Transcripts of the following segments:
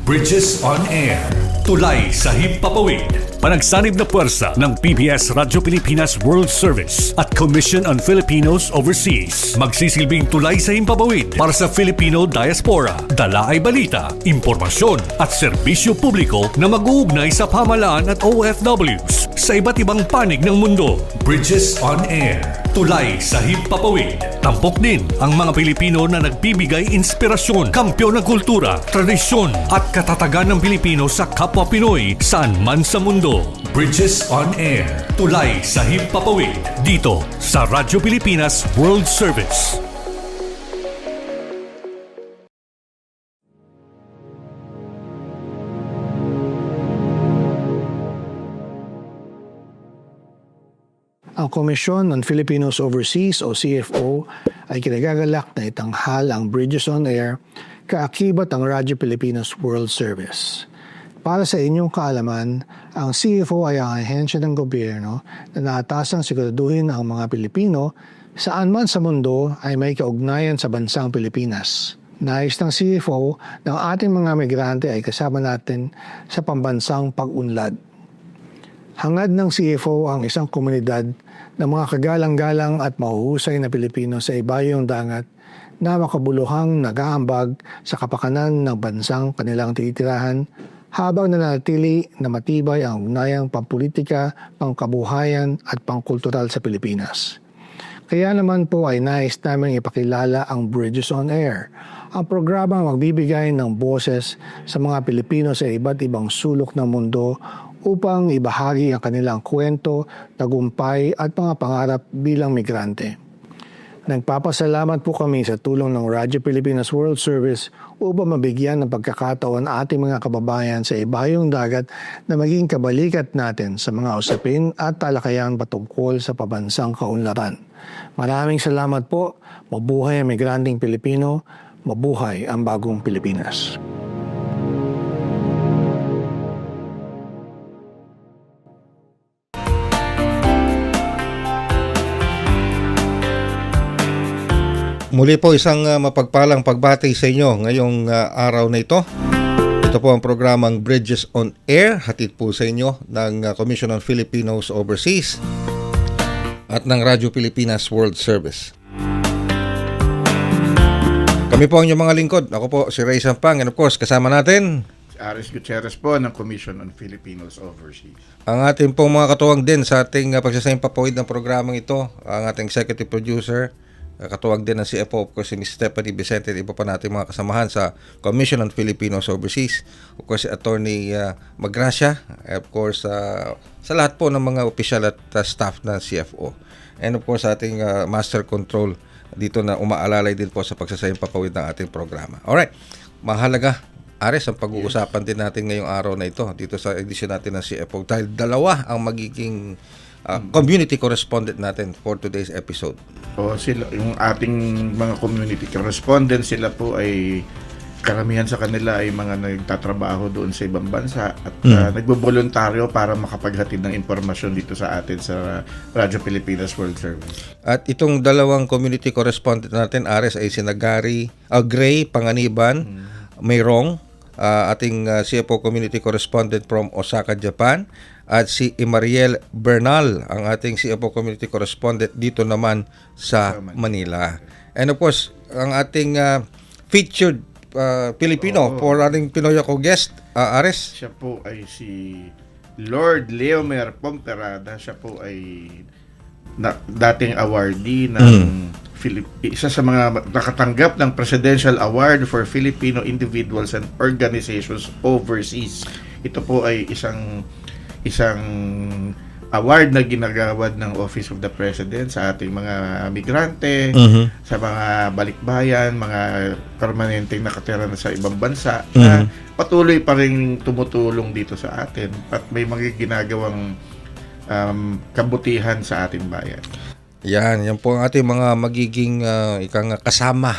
Bridges on Air. Tulay sa himpapawid. Panagsanib na puwersa ng PBS Radyo Pilipinas World Service at Commission on Filipinos Overseas. Magsisilbing tulay sa himpapawid para sa Filipino diaspora. Dala ay balita, impormasyon at serbisyo publiko na mag-uugnay sa pamahalaan at OFWs sa iba't ibang panig ng mundo. Bridges on Air. Tulay sa himpapawid. Tampok din ang mga Pilipino na nagbibigay inspirasyon, kampyon ng kultura, tradisyon at katatagan ng Pilipino sa kapwa Pinoy saan man sa mundo. Bridges on Air. Tulay sa himpapawid. Dito sa Radyo Pilipinas World Service. Ang Commission on Filipinos Overseas o CFO ay kinagagalak na itanghal ang Bridges on Air kaakibat ang Radyo Pilipinas World Service. Para sa inyong kaalaman, ang CFO ay ang ahensya ng gobyerno na naatasang siguraduhin ang mga Pilipino saan man sa mundo ay may kaugnayan sa bansang Pilipinas. Nais ng CFO ng ating mga migrante ay kasama natin sa pambansang pag-unlad. Hangad ng CFO ang isang komunidad ng mga kagalang-galang at mahuhusay na Pilipino sa ibayong dagat na makabuluhang nag-aambag sa kapakanan ng bansang kanilang titirahan habang nanatili na matibay ang ugnayang pampolitika, pangkabuhayan at pangkultural sa Pilipinas. Kaya naman po ay nais namin ipakilala ang Bridges on Air, ang programang magbibigay ng boses sa mga Pilipino sa iba't ibang sulok ng mundo upang ibahagi ang kanilang kwento, tagumpay at mga pangarap bilang migrante. Nagpapasalamat po kami sa tulong ng Radyo Pilipinas World Service upang mabigyan ng pagkakataon ating mga kababayan sa ibayong dagat na maging kabalikat natin sa mga usapin at talakayan patungkol sa pabansang kaunlaran. Maraming salamat po. Mabuhay ang migranteng Pilipino. Mabuhay ang bagong Pilipinas. Muli po isang mapagpalang pagbati sa inyo ngayong araw na ito. Ito po ang programang Bridges on Air, hatid po sa inyo ng Commission on Filipinos Overseas at ng Radyo Pilipinas World Service. Kami po ang inyong mga lingkod. Ako po si Ray Sampang and of course kasama natin Aris Gutierrez po ng Commission on Filipinos Overseas. ang ating pong mga katuwang din sa ating pagsasayang papawid ng programang ito, ang ating executive producer, katuwag din ng CFO, of course, si Ms. Stephanie Vicente, iba pa natin mga kasamahan sa Commission on Filipinos Overseas. Of course, si Attorney Magracia, of course, sa lahat po ng mga opisyal at staff ng CFO. And of course, ating Master Control dito na umaalalay din po sa pagsasayang papawid ng ating programa. Alright, mahalaga, Ares, ang pag-uusapan din natin ngayong araw na ito dito sa edisyon natin ng CFO dahil dalawa ang magiging community correspondent natin for today's episode. O sila, yung ating mga community correspondents, sila po ay karamihan sa kanila ay mga nagtatrabaho doon sa ibang bansa at nagboboluntaryo para makapaghatid ng impormasyon dito sa atin sa Radyo Pilipinas World Service. At itong dalawang community correspondent natin, Ares, ay si Gray Panganiban Mayrong, ating CFO community correspondent from Osaka, Japan, at si Imariel Bernal, ang ating CFO community correspondent dito naman sa Manila. And of course, ang ating featured Filipino for ating Pinoy ako guest, Ares. Siya po ay si Lord Leomer Pomperada. Siya po ay dating awardee ng isa sa mga nakatanggap ng Presidential Award for Filipino Individuals and Organizations Overseas. Ito po ay isang award na ginagawad ng Office of the President sa ating mga migrante, sa mga balikbayan, mga permanenteng nakatira na sa ibang bansa na patuloy pa rin tumutulong dito sa atin at may mga ginagawang kabutihan sa ating bayan. Yan po ang ating mga magiging kasama,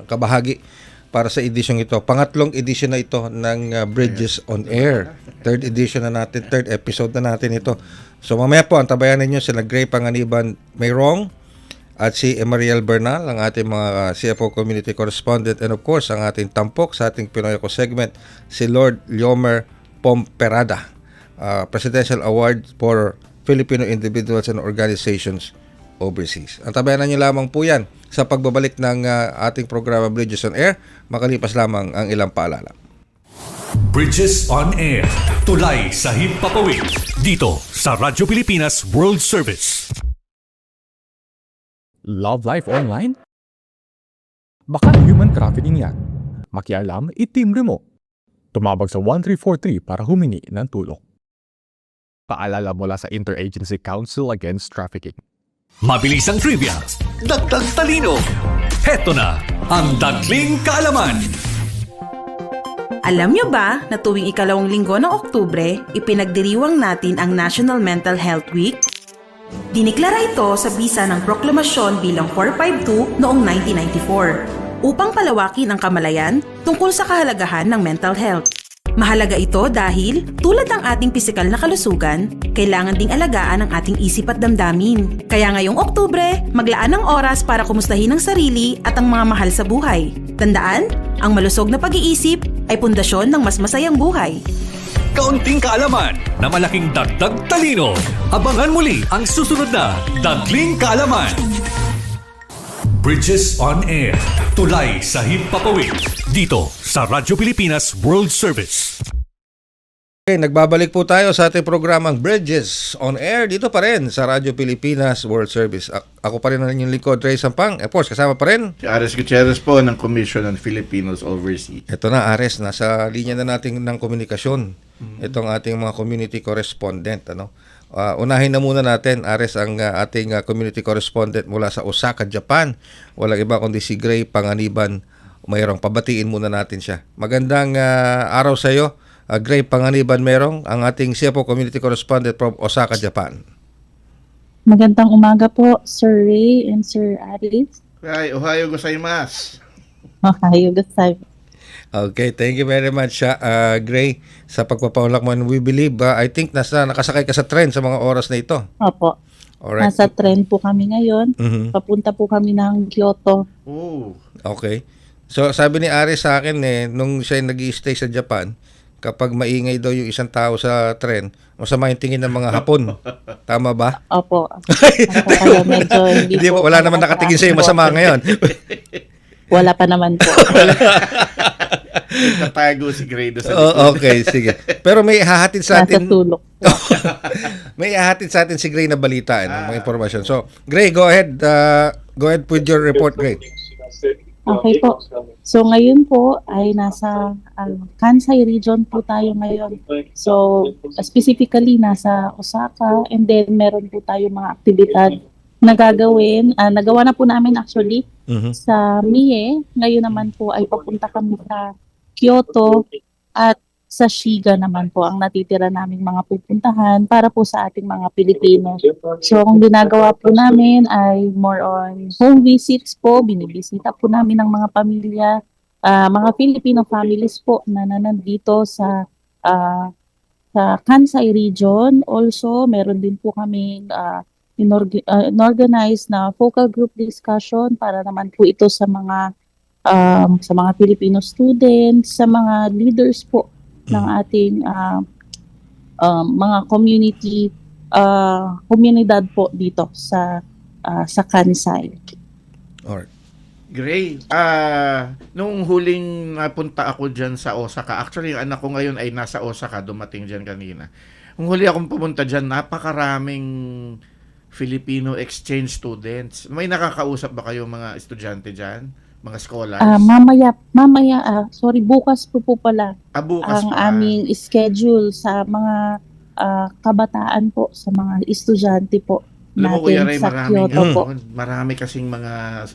kabahagi para sa edisyong ito. Pangatlong edition na ito ng Bridges on Air. Third edition na natin, third episode na natin ito. So mamaya po, antabayan ninyo sila Gray Panganiban Mayrong at si Emariel Bernal, ang ating mga CFO Community Correspondent, and of course, ang ating tampok sa ating Pinoy Ako segment, si Lord Leomer Pomperada, Presidential Award for Filipino Individuals and Organizations Overseas. Ang tabayanan niyo lamang po yan sa pagbabalik ng ating programa Bridges on Air, makalipas lamang ang ilang paalala. Bridges on Air. Tulay sa himpapawid. Dito sa Radyo Pilipinas World Service. Love Life Online? Baka human trafficking yan. Makialam, itimbre mo. Tumawag sa 1343 para humingi ng tulong. Paalala mula sa Interagency Council Against Trafficking. Mabilis ang trivia. Dagdag talino. Heto na ang Dagling Kaalaman. Alam nyo ba na tuwing ikalawang linggo ng Oktubre, ipinagdiriwang natin ang National Mental Health Week? Diniklara ito sa bisa ng proklamasyon bilang 452 noong 1994 upang palawakin ang kamalayan tungkol sa kahalagahan ng mental health. Mahalaga ito dahil, tulad ng ating pisikal na kalusugan, kailangan ding alagaan ang ating isip at damdamin. Kaya ngayong Oktubre, maglaan ng oras para kumustahin ang sarili at ang mga mahal sa buhay. Tandaan, ang malusog na pag-iisip ay pundasyon ng mas masayang buhay. Kaunting kaalaman na malaking dagdag talino. Abangan muli ang susunod na Dagling Kaalaman. Bridges on Air. Tulay sa himpapawid. Dito sa Radyo Pilipinas World Service. Okay, nagbabalik po tayo sa ating programang Bridges on Air dito pa rin sa Radyo Pilipinas World Service. Ako pa rin ang inyong lingkod, Ray Sampang. Of course, kasama pa rin Si Ares Gutierrez po ng Commission on Filipinos Overseas. ito na, Ares, nasa linya na natin ng komunikasyon. Itong ating mga community correspondent. Unahin na muna natin, Ares, ang ating community correspondent mula sa Osaka, Japan. Walang iba kundi si Gray Panganiban. Mayroong pabatiin muna natin siya. Magandang araw sa iyo, Gray Panganiban Merong, ang ating CFO Community Correspondent from Osaka, Japan. Magandang umaga po, Sir Ray and Sir Aris. Ay, ohayo gozaimasu. Ohayo gozaimasu. Okay, thank you very much, Gray, sa pagpapaunlak mo. And we believe, I think nakasakay ka sa train sa mga oras na ito. Opo. Alright. Nasa trend po kami ngayon. Mhm. Papunta po kami ng Kyoto. Oh, Okay. So, sabi ni Ari sa akin, nung siya nag-i-stay sa Japan, kapag maingay daw yung isang tao sa tren, masama yung tingin ng mga Hapon. Tama ba? Opo. Kaya medyo Hindi po, wala naman nakatingin sa'yo masama ngayon. Wala pa naman po. nagtatago si Grado sa Okay, sige. Pero may hahatid sa Nasa atin. sulok. May hahatid sa atin si Gray na balita, mga impormasyon. So, Gray, go ahead with your report, Gray. Okay po. So ngayon po ay nasa Kansai region po tayo ngayon. So specifically nasa Osaka, and then meron po tayo mga aktibidad na gagawin. Nagawa na po namin actually sa Mie. Ngayon naman po ay papunta kami sa Kyoto at sa Shiga naman po ang natitira naming mga pupuntahan para po sa ating mga Pilipino. So, ang ginagawa po namin ay more on home visits po. Binibisita po namin ang mga pamilya, mga Filipino families po na nandito sa Kansai region. Also, meron din po kaming inorganize na focal group discussion para naman po ito sa mga Filipino students, sa mga leaders po ng ating mga komunidad po dito sa Kansai. Alright. Gray, nung huling napunta ako dyan sa Osaka, actually yung anak ko ngayon ay nasa Osaka, dumating dyan kanina. Nung huli akong pumunta dyan, napakaraming Filipino exchange students. May nakakausap ba kayo mga estudyante dyan? Mga scholars? Bukas po pala Bukas ang pa. aming schedule sa mga kabataan po, sa mga estudyante po Alam mo, Kuya Ray, natin sa Kyoto po.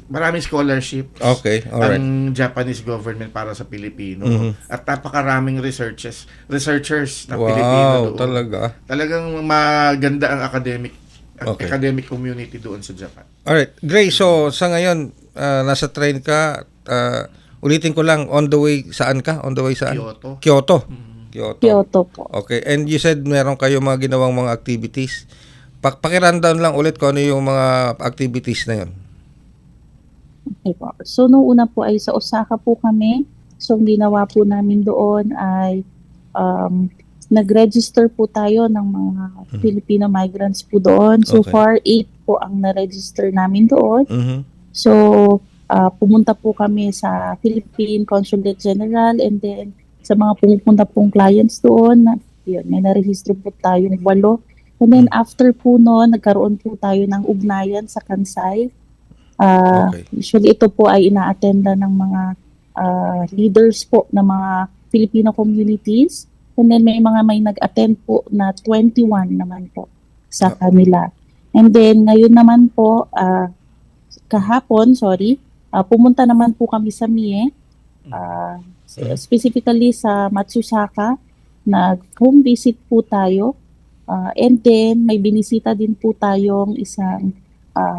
maraming scholarship Okay, alright. ang Japanese government para sa Pilipino. At napakaraming researchers na Pilipino Wow, doon. Talagang maganda ang academic community doon sa Japan. Alright, Gray, so sa ngayon, nasa train ka, ulitin ko lang, on the way, saan ka? On the way saan? Kyoto. Kyoto po. Okay, and you said meron kayo mga ginawang mga activities. Pakiramdam lang ulit kung ano yung mga activities na yun. Okay po. So, nung una po ay sa Osaka po kami. So, ang ginawa po namin doon ay nag-register po tayo ng mga Filipino migrants po doon. So Okay. far, 8 po ang na-register namin doon. Mhm. So, pumunta po kami sa Philippine Consulate General and then sa mga pumupunta pong clients doon, yun, may na-register po tayong 8. And then after po noon, nagkaroon po tayo ng ugnayan sa Kansai. Okay. Usually ito po ay ina-attenda ng mga leaders po ng mga Filipino communities. And then may nag-attend po na 21 naman po sa kanila. And then ngayon naman po, pumunta naman po kami sa Mie, specifically sa Matsusaka, nag-home visit po tayo. And then may binisita din po tayong isang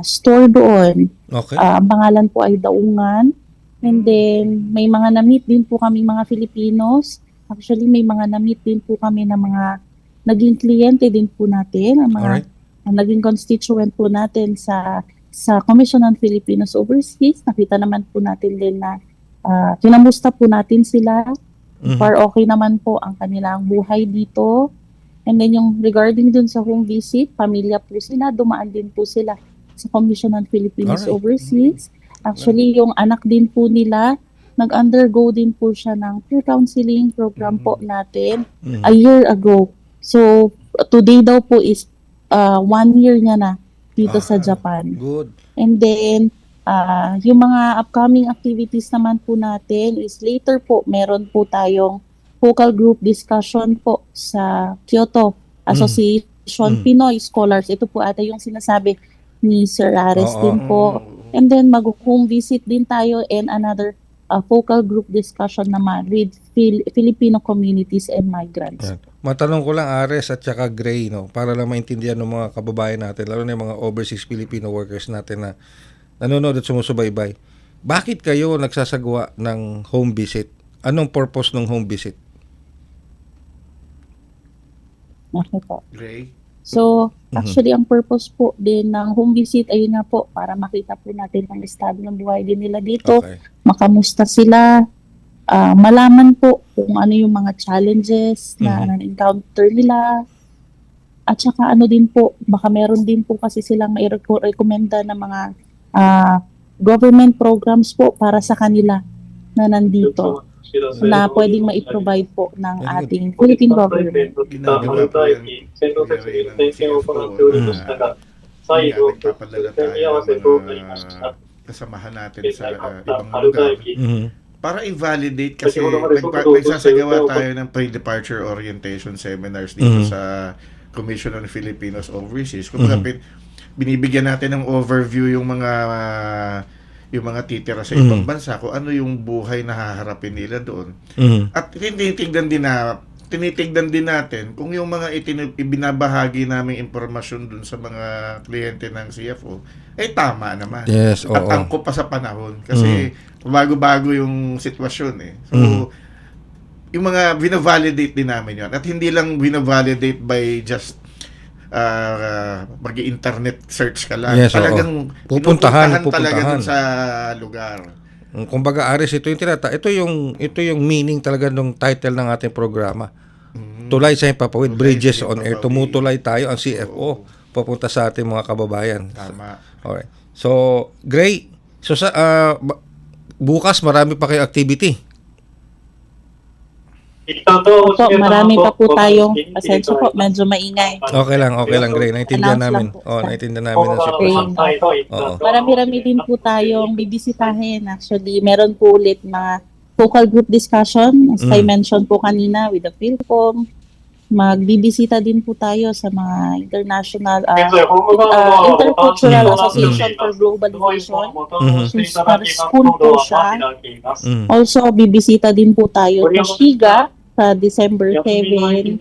store doon. Okay. Ang pangalan po ay Daungan. And then may mga na-meet din po kami mga Filipinos. Actually may mga na-meet din po kami na mga naging kliyente din po natin, ang mga Alright. naging constituent po natin sa Commission on Filipinos Overseas. Nakita naman po natin din na kinamusta po natin sila. Mhm. Far okay naman po ang kanilang buhay dito. And then yung regarding dun sa home visit, pamilya po sila, dumaan din po sila sa Commission on Filipinos Alright. Overseas. Actually, yung anak din po nila, nag-undergo din po siya ng peer counseling program po natin Mhm. a year ago. So, today daw po is 1 year niya na dito sa Japan. Good. And then, yung mga upcoming activities naman po natin is later po, meron po tayong focal group discussion po sa Kyoto Association Pinoy Scholars. Ito po ata yung sinasabi ni Sir Ares Oo. din po. And then, mag-home visit din tayo and another focal group discussion naman with Filipino communities and migrants. Yan. Matanong ko lang, Ares at saka Gray, no, para lang maintindihan ng mga kababayan natin, lalo na yung mga overseas Filipino workers natin na nanonood at sumusubaybay. Bakit kayo nagsasagawa ng home visit? Anong purpose ng home visit? Okay po. Gray? So, actually, ang purpose po din ng home visit ay nga po para makita po natin ang estado ng buhay din nila dito, Okay. makamusta sila, malaman po kung ano yung mga challenges na na-encounter nila, at saka ano din po, baka meron din po kasi silang mai-recommenda na mga government programs po para sa kanila na nandito na pwedeng mai-provide po ng ating Philippine government. Ginagawa po yan ng CFO nagpapadala tayo ng mga kasamahan natin sa ibang lugar Mhm. para i-validate kasi nagsasagawa tayo ng pre-departure orientation seminars dito sa Commission on Filipinos Overseas. Kung binibigyan natin ng overview yung mga titira sa ibang bansa, kung ano yung buhay na haharapin nila doon. Mhm. At tinitignan din natin kung yung mga ibinabahagi naming impormasyon dun sa mga kliyente ng CFO ay tama naman. Yes, At oo. angkop pa sa panahon. Kasi bago-bago yung sitwasyon eh. So, yung mga binavalidate din namin yun. At hindi lang binavalidate by just mag-internet search ka lang. Yes, oo. Talagang Pupuntahan talaga dun sa lugar. Kumbaga, Ares, ito yung meaning talaga ng title ng ating programa. Tulay sa Himpapawid, Bridges on Air. Tumutulay tayo ang CFO papunta sa ating mga kababayan. Tama. Alright. So, Gray, so bukas marami pa kayo activity. Po, marami pa po tayong, pasensya po, medyo maingay. Okay lang, Gray. Naintindihan Announce namin. lang po. Naintindihan namin ang sitwasyon. Oo. Marami-rami din po tayong bibisitahin. Actually, meron po ulit mga focal group discussion, as I mentioned po kanina with the PhilCom. Magbibisita din po tayo sa mga international Intercultural Association for Globalization. So, para school po siya. Also, bibisita din po tayo sa Shiga sa December 7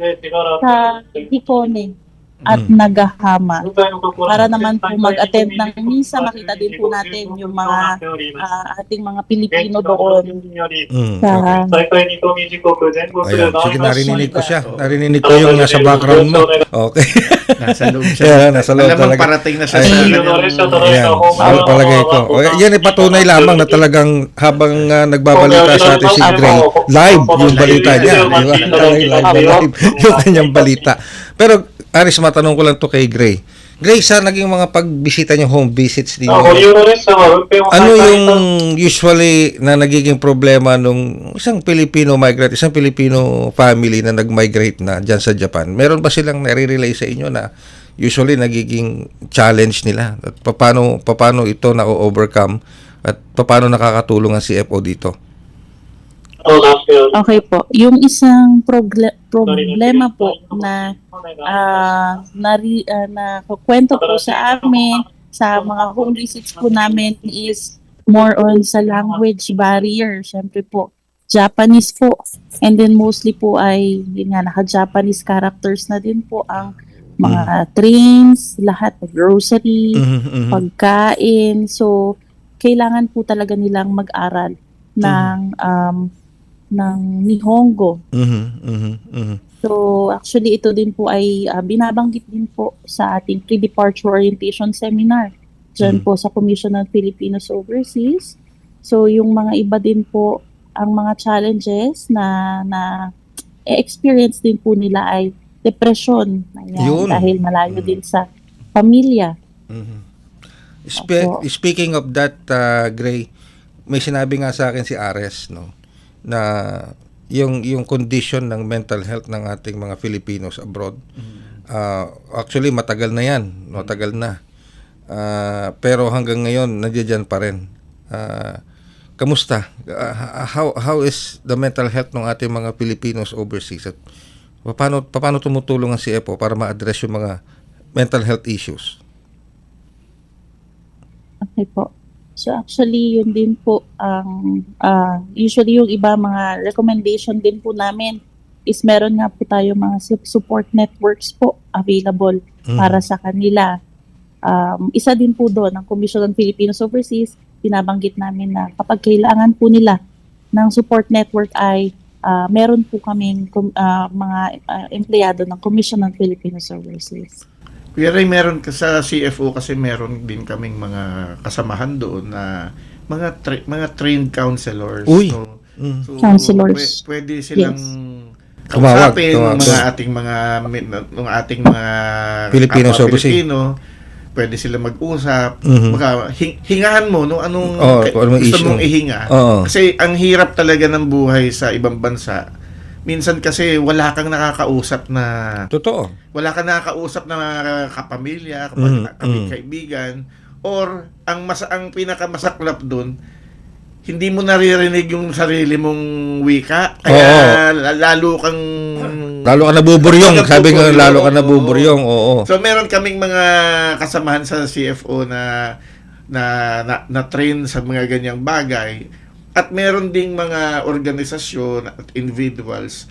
sa Hikone. at naghahama. Para naman po mag-attend ng misa, makita din po natin yung mga ating mga Pilipino doon. Sa, Ayan, sige, narinig ko siya. Narinig ko yung nasa background mo. Okay. Nasa loob siya. Yeah, nasa loob Alam mo, talaga. parating na siya Ay, sa Ayan, palagay ko. Yan ay patunay lamang na talagang habang nagbabalita sa atin si Gray, live yung balita niya. Di ba? Live yung kanyang balita. Pero, Aris, matanong ko lang to kay Gray. Gray, sa naging mga pagbisita niyo, home visits ninyo, ano yung usually na nagiging problema nung isang Filipino migrant, isang Filipino family na nag-migrate na dyan sa Japan? Meron ba silang nare-relay sa inyo na usually nagiging challenge nila? At paano ito na-overcome at paano nakakatulong ang CFO dito? okay po. Yung isang problema po na nakukwento po sa amin sa mga home visits po namin is more on sa language barrier. Siyempre po, Japanese po. And then mostly po ay yun nga, naka-Japanese characters na din po ang mga trains, lahat, grocery, pagkain. So, kailangan po talaga nilang mag-aral ng Nihongo. So, actually, ito din po ay binabanggit din po sa ating pre-departure orientation seminar dyan po sa Commission on Filipinos Overseas. So, yung mga iba din po, ang mga challenges na experience din po nila ay depression. Ayan, Yun. dahil malayo din sa pamilya. Opo. Speaking of that, Gray, may sinabi nga sa akin si Ares, no, na yung condition ng mental health ng ating mga Filipinos abroad, actually matagal na yan, matagal na. Pero hanggang ngayon nandiyan pa rin. Kamusta? How is the mental health ng ating mga Filipinos overseas? At paano tumutulong ang CFO para ma-address yung mga mental health issues? Okay po. So actually, yun din po ang usually yung iba mga recommendation din po namin is meron nga po tayo mga support networks po available para sa kanila. Isa din po doon, ang Commission on Filipinos Overseas, binabanggit namin na kapag kailangan po nila ng support network ay meron po kaming mga empleyado ng Commission on Filipinos Overseas. Kuya Ray, meron ka sa CFO kasi meron din kaming mga kasamahan doon na mga trained counselors. Uy. So Counselors. pwede silang Tumawag. kausapin ng ating mga Filipinos kapwa overseas. Pilipino. Pwede sila mag-usap. Baka hingahan mo no anong kung anong gusto issue. mong ihinga. Kasi ang hirap talaga ng buhay sa ibang bansa. Minsan kasi wala kang nakakausap na Totoo. wala kang nakakausap na kapamilya, kaibigan, or ang pinakamasaklap doon, hindi mo naririnig yung sarili mong wika, kaya lalo ka nabuburyong, sabi nga lalo ka nabuburyong. Oo. So meron kaming mga kasamahan sa CFO na train sa mga ganyang bagay. At meron ding mga organisasyon at individuals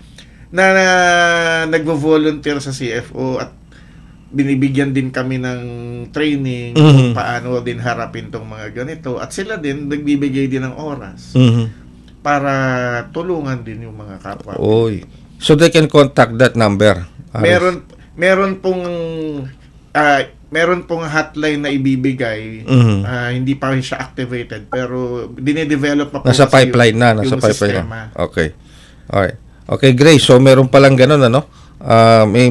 na nagvo-volunteer sa CFO at binibigyan din kami ng training kung paano din harapin tong mga ganito. At sila din nagbibigay din ng oras para tulungan din yung mga kapwa. Oy. So they can contact that number. Aris. Meron pong hotline na ibibigay. Hindi pa rin siya activated pero dine-develop pa po Nasa kasi pipeline na, yung nasa pipeline sistema. na. Okay. Alright. Okay, Grace. So meron palang ganun, ano? May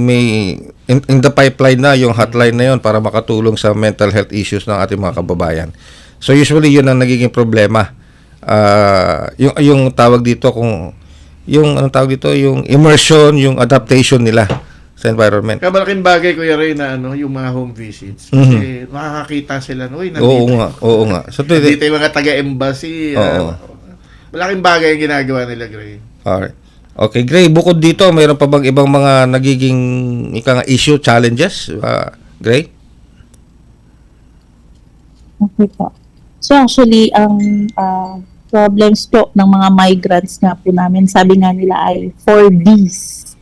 in the pipeline na yung hotline na yon para makatulong sa mental health issues ng ating mga kababayan. So usually yun ang nagiging problema. Yung tawag dito yung immersion, yung adaptation nila sa environment. Kamalaking bagay, Kuya Ray, na yung mga home visits. Kasi makakakita sila, Oo nga. So, dito yung mga taga-embassy. Malaking bagay ang ginagawa nila, Gray. Alright. Okay, Gray, bukod dito, mayroon pa bang ibang mga nagiging issue, challenges? Gray? Okay po. So actually, ang problems po ng mga migrants nga po namin, sabi nga nila ay 4 Ds.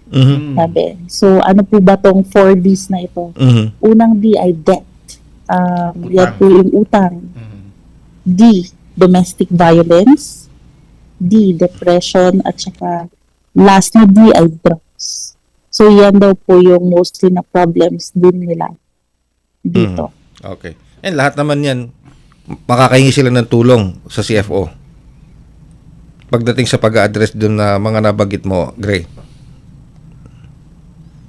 Mhm. Sabi. So, ano po ba tong 4Ds na ito? Mhm. Unang D ay debt. Yan po yung utang. Mhm. D, domestic violence. D, depression. At saka last na D ay drugs. So, yan daw po yung mostly na problems din nila dito. Okay. And lahat naman yan, makakahingi sila ng tulong sa CFO. Pagdating sa pag-address dun na mga nabanggit mo, Gray.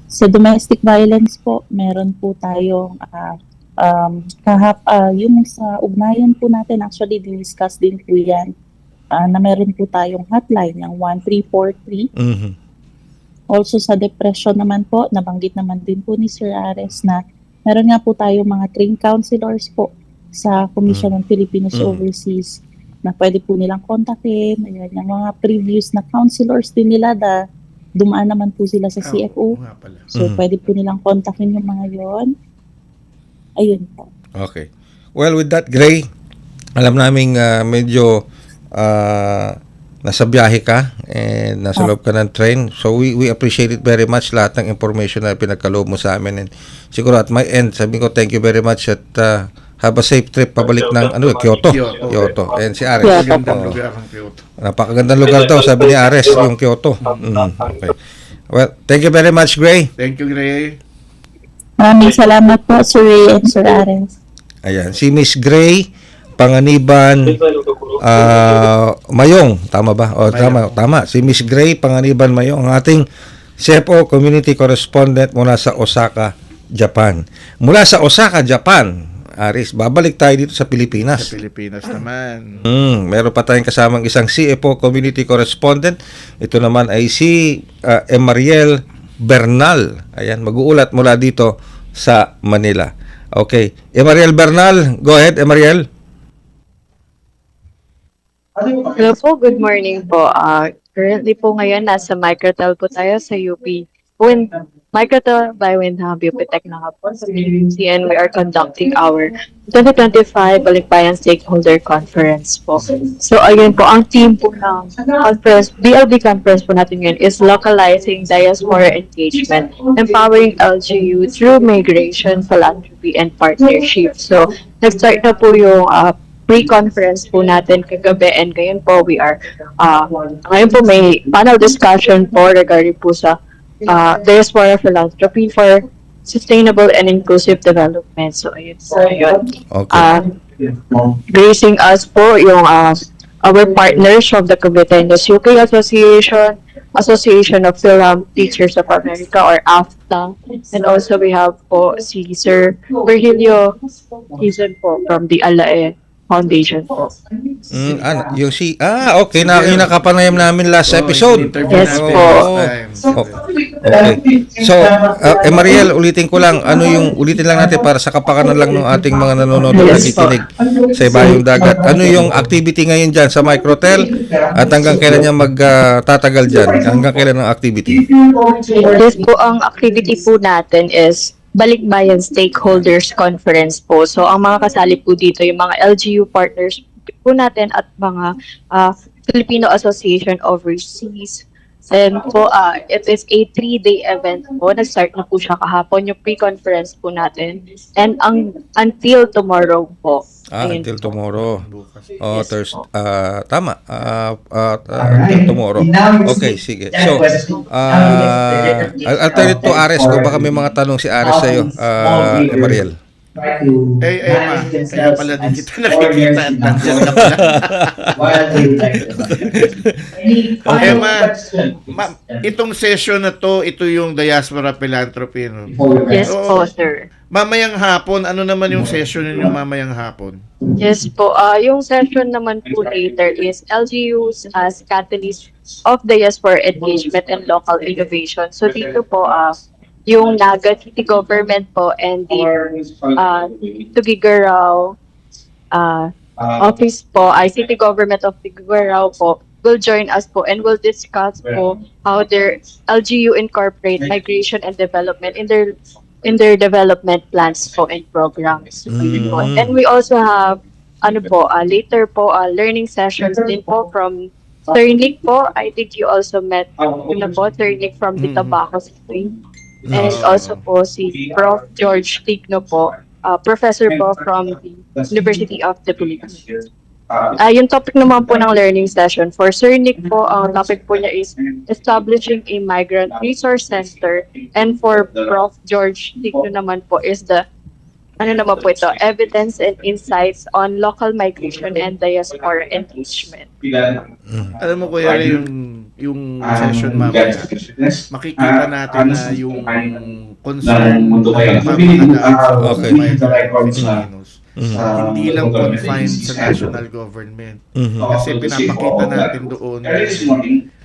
Sa domestic violence po, meron po tayong yung sa ugnayan po natin, actually discuss din po yan, na meron po tayong hotline, yung 1343. Mhm. Also sa depression naman po, nabanggit naman din po ni Sir Ares na meron nga po tayong mga trained counselors po sa Commission on Filipinos Overseas na pwede po nilang kontakin. Ayan, yung mga previous na counselors din nila dumaan naman po sila sa CFO. Oo nga pala. So, pwede po nilang kontakin yung mga yon. Ayun po. Okay. Well, with that, Gray, alam naming medyo nasa biyahe ka and nasa loob ka ng train. So, we appreciate it very much lahat ng information na pinagkaloob mo sa amin. And siguro at my end, sabi ko thank you very much at have a safe trip pabalik ng Kyoto. Kyoto. And si Ares. Kyoto. Magandang Oo. lugar ang Kyoto. Napakagandang lugar daw, sabi ni Ares, yung Kyoto. Okay. Well, thank you very much, Gray. Thank you, Gray. Maraming salamat po, Sir Ray and Sir Ares. Ayan, si Miss Gray Panganiban Mayong, tama ba? O tama. Si Miss Gray Panganiban Mayong, ang ating CFO Community Correspondent mula sa Osaka, Japan. Mula sa Osaka, Japan, Aris, babalik tayo dito sa Pilipinas. Sa Pilipinas naman. Meron pa tayong kasamang isang CFO Community Correspondent. Ito naman ay si Emariel Bernal. Ayan, mag-uulat mula dito sa Manila. Okay. Emariel Bernal, go ahead, Emariel. Hello po, good morning po. Currently po ngayon, nasa Microtel po tayo sa UP. Microtel by Windham UP Tech na nga po sa PUC, and we are conducting our 2025 Balikbayan Stakeholder Conference po. So ayun po, ang team po ng conference, BLB conference po natin ngayon is localizing diaspora engagement, empowering LGU through migration, philanthropy, and partnership. So nag-start na po yung pre-conference po natin kagabi, and ngayon po ngayon po may panel discussion po regarding po sa diaspora philanthropy for sustainable and inclusive development. So ayun po yun. Okay. Gracing us po yung our partners from the Caviteños UK Association of Film Teachers of America, or AFTA, and also we have po si Sir Virgilio Hizon po from the Alae Foundation po. Okay, yung nakapanayam namin last episode. Interview Yes natin po. last time. Okay. So, Emariel, ulitin lang natin para sa kapakanan lang ng ating mga nanonood at Yes po. nakikinig sa Ibayong Dagat. Ano yung activity ngayon dyan sa Microtel at hanggang kailan niya magtatagal dyan? Hanggang kailan ang activity? Yes po, ang activity po natin is Balikbayan Stakeholders Conference po. So, ang mga kasali po dito, yung mga LGU partners po natin at mga Filipino Association Overseas. And po, it is a 3-day event po. Nag-start na po siya kahapon, yung pre-conference po natin. And until tomorrow po. Ayun Until po. tomorrow. Oh, Yes Thursday. po. Tama. Until tomorrow. Okay, sige. So, I'll turn it to Ares kung baka may mga tanong si Ares sa'yo, Emariel. Ma, kaya pala din kita nakikita at nandiyan ka pala. Ma, itong session na to, ito yung Diaspora Philanthropy. No? Yes Oo. po, sir. Mamayang hapon, ano naman yung session ninyo mamayang hapon? Yes po. Yung session naman po later is LGUs as catalyst of diaspora engagement and local innovation. So dito po, yung Naga City Government po and the Tuguegarao office po, City Government of Tuguegarao po, will join us po and will discuss po how their LGU incorporate migration and development in their development plans po and programs. Ayun po. And we also have later po learning sessions din po from Sir Nick po, I think you also met Sir Nick from the Tobacco Street. And also po si Prof. George Tigno po, professor po from the University of the Philippines. Yung topic naman po ng learning session, for Sir Nick po, ang topic po niya is establishing a migrant resource center, and for Prof. George Tigno naman po is the evidence and insights on local migration and diaspora engagement. Alam mo kuya, yung session mamaya, makikita natin na yung concern ng mga Filipinos. Hindi lang confined sa national government. Kasi pinapakita natin doon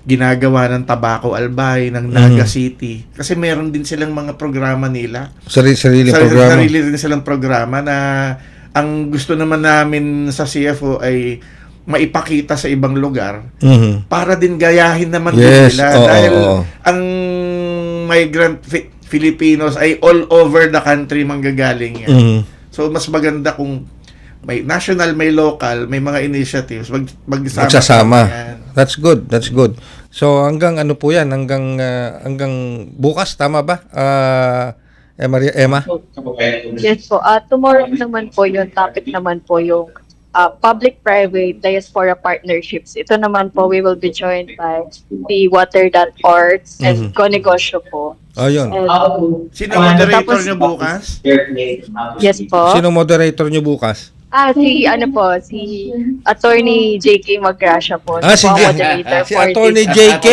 ginagawa ng Tabaco Albay, ng Naga City. Kasi meron din silang mga programa nila. Sarili programa. Sarili din silang programa na ang gusto naman namin sa CFO ay maipakita sa ibang lugar para din gayahin naman din nila. Dahil ang migrant Filipinos ay all over the country manggagaling yan. So, mas maganda kung may national, may local, may mga initiatives, magsasama. That's good. So, hanggang ano po yan? Hanggang bukas, tama ba? Emma? Yes po. Tomorrow naman po yung topic naman po yung public-private diaspora partnerships. Ito naman po, we will be joined by the Water.org and Konegosyo po. Yun. Sino moderator niyo bukas? Yes po. Sino moderator niyo bukas? Si Attorney JK Magrasya po. Si Attorney JK.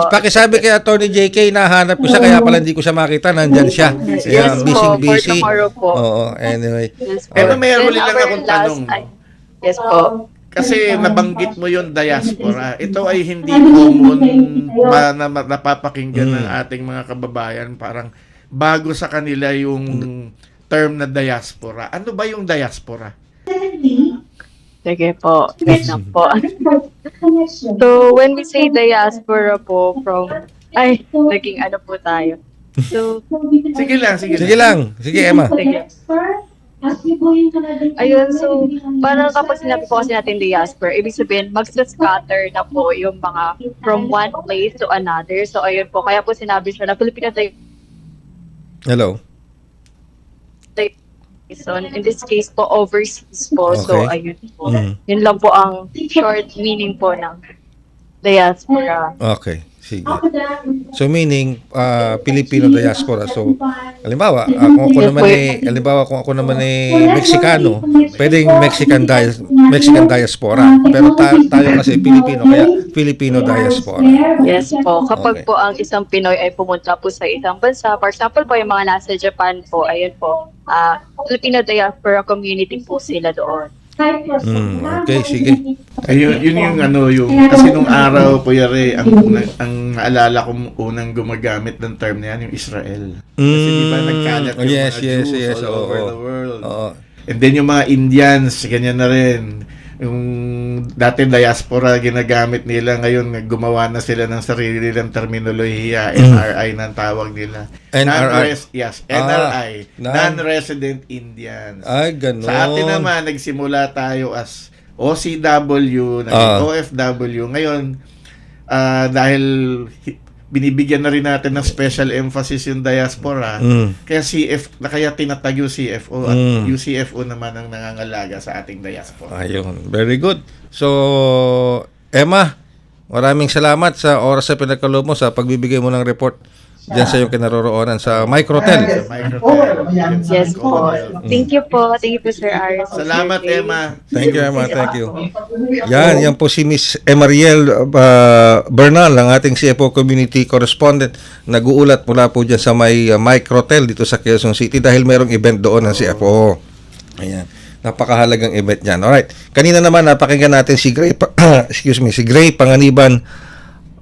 Pakisabi kay Attorney JK, nahanap ko siya kaya pala hindi ko siya makita, nandyan siya. Yes po, for tomorrow po. Anyway. Yes po. Pero mayroon lang akong tanong. Yes po. Kasi nabanggit mo yung diaspora. Ito ay hindi common na napapakinggan ng ating mga kababayan. Parang bago sa kanila yung term na diaspora. Ano ba yung diaspora? Sige po. So, when we say diaspora po naging ano po tayo. So, Sige lang. Sige, Emma. sige. Ayun, so, parang kapag sinabi po kasi natin diaspora, ibig sabihin, magsa-scatter na po yung mga from one place to another. So, ayun po, kaya po sinabi siya na Filipino Hello? So, in this case po, overseas po. Okay. So, ayun po. Yun lang po ang short meaning po ng diaspora. Okay. Sige. So meaning Filipino diaspora. So halimbawa, kung ako naman Meksikano, pwedeng Mexican diaspora. Pero tayo kasi Pilipino, kaya Filipino diaspora. Yes po. Kapag Okay. po ang isang Pinoy ay pumunta po sa isang bansa, for example po yung mga nasa Japan po, ayun po, Filipino diaspora community po sila doon. Okay, sige. Ayun, yun yung kasi nung araw po yari, ang naalala ko unang gumagamit ng term na yan, yung Israel. Kasi di ba nagkalat yung Yes, mga Jews yes, all over oo. the world. Oo. And then yung mga Indians, ganyan na rin. Yung dati diaspora ginagamit nila, ngayon gumawa na sila ng sarili nilang terminolohiya, NRI ng tawag nila. NRI? NRI. Non-resident Indians. Ay, ganun. Sa atin naman, nagsimula tayo as OCW, OFW. Ngayon, dahil binibigyan na rin natin ng special emphasis yung diaspora, kaya tinatag yung CFO at UCFO naman ang nangangalaga sa ating diaspora. Ayun. Very good. So, Emma, maraming salamat sa oras sa pinagkaloob mo sa pagbibigay mo ng report diyan sa iyong kinaroroonan sa Microtel. Yes po. Thank you po. Thank you po, Sir Aris. Salamat, Emma. Thank you, Emma. Thank you. Yan po si Miss Emariel Bernal, ang ating CFO Community Correspondent. Nag-uulat mula po dyan sa may Microtel dito sa Quezon City dahil merong event doon ng CFO. Ayan. Napakahalagang event yan. Alright. Kanina naman napakinggan natin si Gray, si Gray Panganiban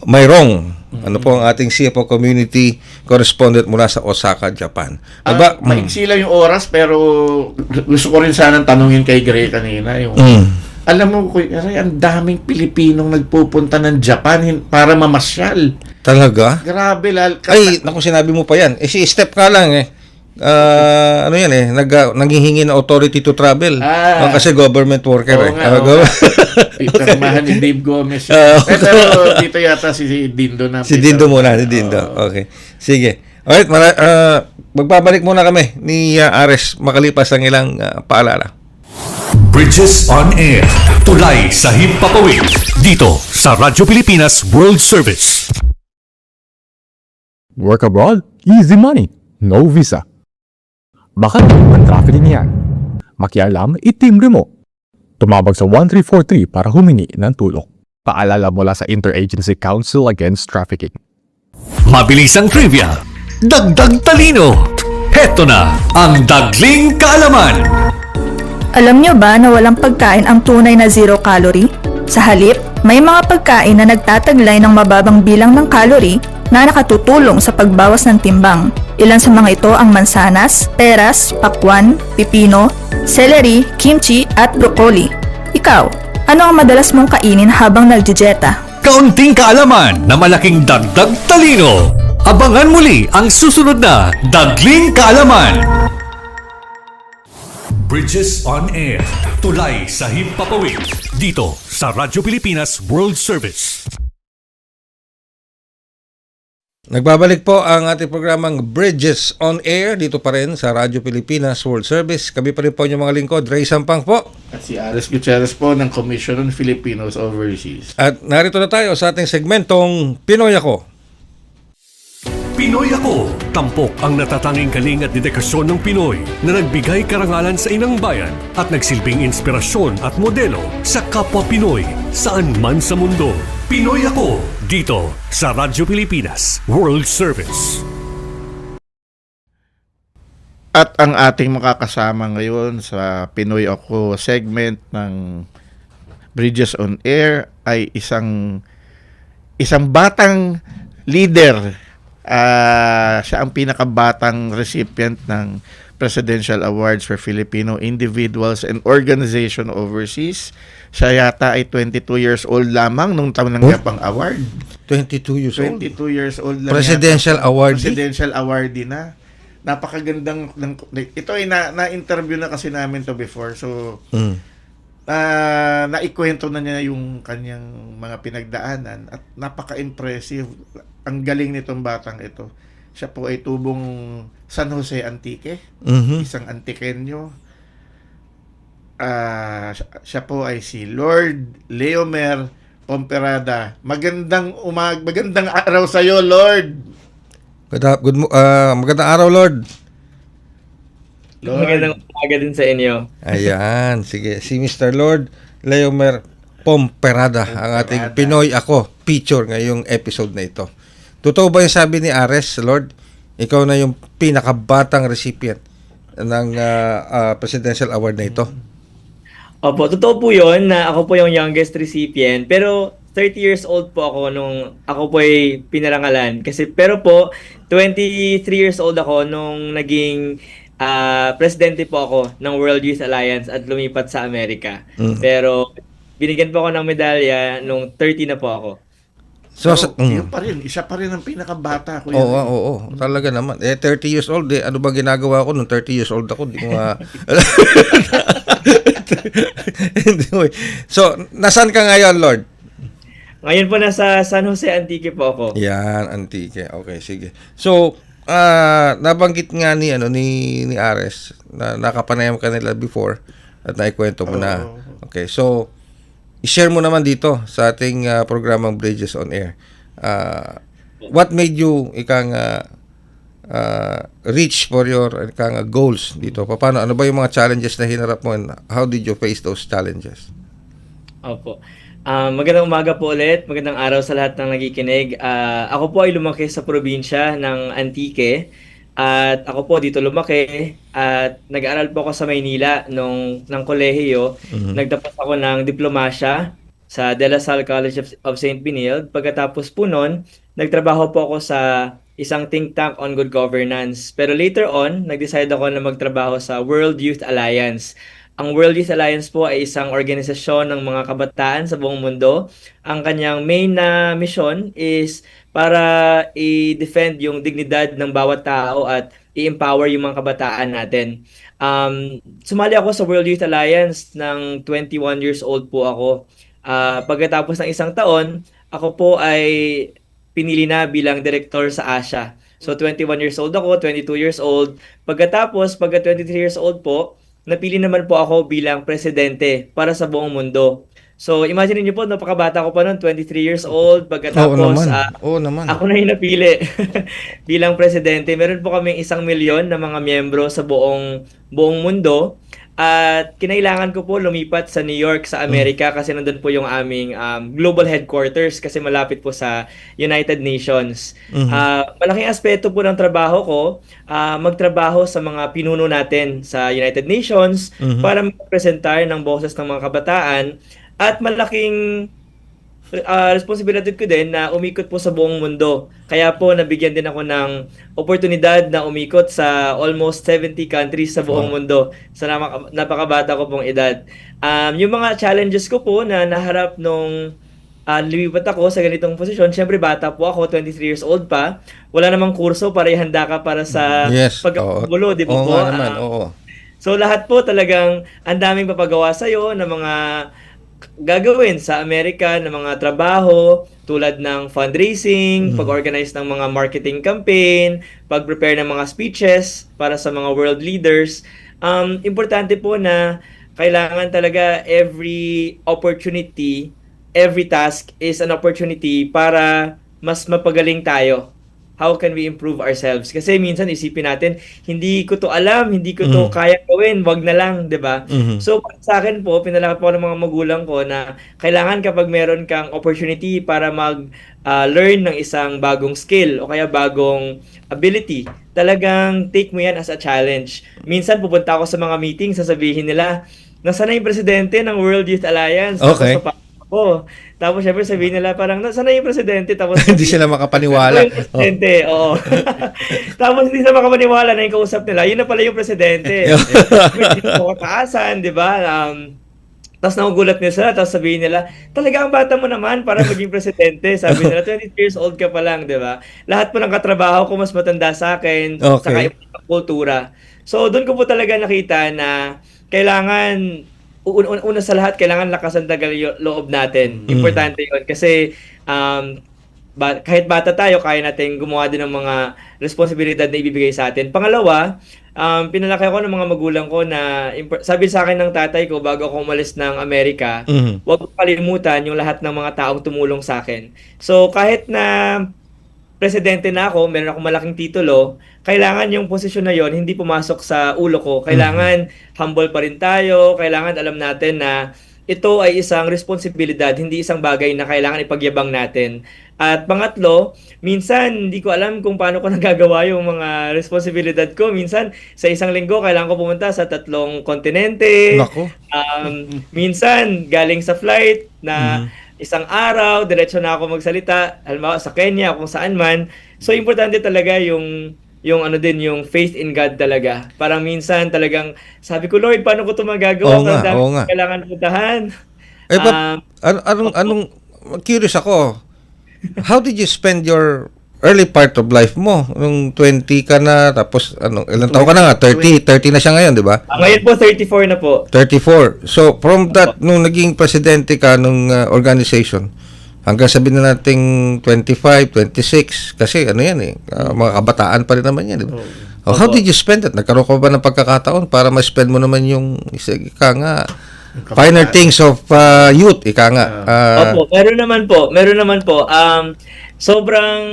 Mayrong. Ano po ang ating CFO Community Correspondent mula sa Osaka, Japan. Maiksi lang yung oras, pero gusto ko rin sanang tanungin kay Gray kanina. Alam mo, ang daming Pilipinong nagpupunta ng Japan para mamasyal. Talaga? Grabe, Ay, naku, sinabi mo pa yan. Si Step ka lang ano yan naghihingi ng authority to travel. Kasi government worker Oo nga, oo nga. Pirmahan ni Dave Gomez. Pero dito yata si Dindo na. Si Dindo muna, si Dindo. Okay. Sige. Alright, magbabalik muna kami ni Ares makalipas ang ilang paalala. Bridges on Air. Tulay sa Himpapawid. Dito sa Radyo Pilipinas World Service. Work abroad? Easy money. No visa. Baka human trafficking yan. Makialam, itimbre mo. Tumawag sa 1343 para humingi ng tulong. Paalala mula sa Interagency Council Against Trafficking. Mabilisang trivia. Dagdag talino. Heto na ang Dagling Kaalaman. Alam nyo ba na walang pagkain ang tunay na zero calorie? Sa halip, may mga pagkain na nagtataglay ng mababang bilang ng calorie na nakatutulong sa pagbawas ng timbang. Ilan sa mga ito ang mansanas, peras, pakwan, pipino, celery, kimchi at broccoli. Ikaw, ano ang madalas mong kainin habang nagdidieta? Kaunting kaalaman na malaking dagdag talino. Abangan muli ang susunod na Dagling Kaalaman. Bridges on Air. Tulay sa Himpapawid. Dito sa Radyo Pilipinas World Service. Nagbabalik po ang ating programang Bridges on Air dito pa rin sa Radyo Pilipinas World Service. Kami pa rin po yung mga lingkod. Ray Sampang po. At si Ares Gutierrez po ng Commission on Filipinos Overseas. At narito na tayo sa ating segmentong Pinoy Ako. Pinoy Ako. Tampok ang natatanging galing at dedikasyon ng Pinoy na nagbigay karangalan sa inang bayan at nagsilbing inspirasyon at modelo sa kapwa Pinoy saan man sa mundo. Pinoy Ako. Dito sa Radyo Pilipinas World Service. At ang ating makakasama ngayon sa Pinoy Ako segment ng Bridges on Air ay isang batang leader. Siya ang pinakabatang recipient ng Presidential Awards for Filipino Individuals and Organization Overseas. Siya yata ay 22 years old lamang nung tanggap ang award. 22 years old? 22 years old lang. Presidential awardee? Presidential awardee na. Napakagandang, ito ay na-interview na kasi namin to before. So, naikwento na niya yung kanyang mga pinagdaanan at napaka-impressive. Ang galing nitong batang ito. Siya po ay tubong San Jose Antique, isang Antiqueño. Siya po ay si Lord Leomer Pomperada. Magandang araw sa iyo, Lord. Magandang araw, Lord. Magandang umaga din sa inyo. Ayan, sige. Si Mr. Lord Leomer Pomperada, ang ating Pinoy Ako feature ngayong episode na ito. Totoo ba yung sabi ni Ares, Lord? Ikaw na yung pinakabatang recipient ng Presidential Award na ito? Opo, totoo po yun na ako po yung youngest recipient. Pero 30 years old po ako nung ako po ay pinarangalan. Pero po, 23 years old ako nung naging presidente po ako ng World Youth Alliance at lumipat sa Amerika. Pero binigyan po ako ng medalya nung 30 na po ako. So, yun pa rin. Isa pa rin ang pinakabata ko. Oo. Talaga naman. 30 years old. Ano bang ginagawa ko nung 30 years old ako? Di ko anyway. So, nasaan ka ngayon, Lord? Ngayon po nasa San Jose Antique po ako. Yan, Antique. Okay, sige. So, nabanggit nga ni Ares na nakapanayam ka nila before at naikwento mo na. Okay, so i-share mo naman dito sa ating programang Bridges on Air. What made you reach for your goals dito? Paano? Ano ba yung mga challenges na hinarap mo and how did you face those challenges? Opo. Magandang umaga po ulit. Magandang araw sa lahat ng nakikinig. Ako po ay lumaki sa probinsya ng Antique. At ako po dito lumaki at nag-aaral po ako sa Maynila ng kolehiyo. Nagtapos ako ng diplomasya sa De La Salle College of St. Benilde. Pagkatapos po nun, nagtrabaho po ako sa isang think tank on good governance. Pero later on, nag-decide ako na magtrabaho sa World Youth Alliance. Ang World Youth Alliance po ay isang organisasyon ng mga kabataan sa buong mundo. Ang kanyang main na mission is para i-defend yung dignidad ng bawat tao at i-empower yung mga kabataan natin. Sumali ako sa World Youth Alliance ng 21 years old po ako. Pagkatapos ng isang taon, ako po ay pinili na bilang director sa Asia. So 21 years old ako, 22 years old. Pagka 23 years old po, napili naman po ako bilang presidente para sa buong mundo. So imagine niyo po, napakabata ko pa noon, 23 years old. Pagkatapos, Oo naman. ako na yung napili bilang presidente. Meron po kaming 1 milyon na mga miyembro sa buong mundo. At kinailangan ko po lumipat sa New York sa Amerika kasi nandun po yung aming global headquarters kasi malapit po sa United Nations. Malaking aspeto po ng trabaho ko, magtrabaho sa mga pinuno natin sa United Nations para magpresentar ng boses ng mga kabataan, at malaking responsibilidad ko din na umikot po sa buong mundo. Kaya po nabigyan din ako ng oportunidad na umikot sa almost 70 countries sa buong mundo sa napakabata ko pong edad. Yung mga challenges ko po na naharap nung lumipat ako sa ganitong posisyon, syempre bata po ako, 23 years old pa. Wala namang kurso para ihanda ka para sa pagkagulo, di ba Oo po? nga naman, oo. So lahat po talagang ang daming papagawa sa'yo ng mga gagawin sa Amerika, ng mga trabaho tulad ng fundraising, pag-organize ng mga marketing campaign, pag-prepare ng mga speeches para sa mga world leaders. Importante po na kailangan talaga every opportunity, every task is an opportunity para mas mapagaling tayo. How can we improve ourselves? Kasi minsan isipin natin, hindi ko to alam, hindi ko to kaya gawin, wag na lang, 'di ba? So sa akin po, pinalaki po ako ng mga magulang ko na kailangan kapag meron kang opportunity para learn ng isang bagong skill o kaya bagong ability, talagang take mo yan as a challenge. Minsan pupunta ako sa mga meetings, sasabihin nila, nasaan na yung presidente ng World Youth Alliance? Okay. Tapos syempre sabihin nila parang, nasaan na yung presidente? Tapos Hindi sila makapaniwala. yung presidente, oo. Tapos hindi sila makapaniwala na yung kausap nila, yun na pala yung presidente. Hindi mo kataasan, di ba? Tapos nagugulat nila sila, tapos sabihin nila, talaga ang bata mo naman para maging presidente. Sabi nila, 20 years old ka pa lang, di ba? Lahat po ng katrabaho ko mas matanda sa akin, saka ibang kultura. So doon ko po talaga nakita na kailangan, una sa lahat, kailangan lakasan talaga yung loob natin. Importante yun. Kasi kahit bata tayo, kaya natin gumawa din ng mga responsibilidad na ibibigay sa atin. Pangalawa, pinalaki ako ng mga magulang ko na, sabi sa akin ng tatay ko bago ako umalis ng Amerika, huwag kalimutan yung lahat ng mga taong tumulong sa akin. So kahit na presidente na ako, meron akong malaking titulo, kailangan yung posisyon na yon hindi pumasok sa ulo ko. Kailangan humble pa rin tayo, kailangan alam natin na ito ay isang responsibilidad, hindi isang bagay na kailangan ipagyabang natin. At pangatlo, minsan hindi ko alam kung paano ko nagagawa yung mga responsibilidad ko. Minsan sa isang linggo kailangan ko pumunta sa 3 kontinente. Nako. Minsan galing sa flight na isang araw, diretso na ako magsalita, halimbawa sa Kenya, kung saan man. So, importante talaga yung faith in God talaga. Parang minsan talagang, sabi ko, Lord, paano ko ito magagawa? Oo nga. Kailangan puntahan. Curious ako, how did you spend your early part of life mo? Nung 20 ka na, tapos ilang taon ka na nga? 30 na siya ngayon, di ba? Ngayon po, 34 na po. 34. So, from that, nung naging presidente ka nung organization, hanggang sabihin na nating 25, 26, kasi yan mga kabataan pa rin naman yan, di ba? How did you spend it? Nagkaroon ka ba ng pagkakataon para ma-spend mo naman yung finer things of youth, ika nga. Opo, meron naman po. Sobrang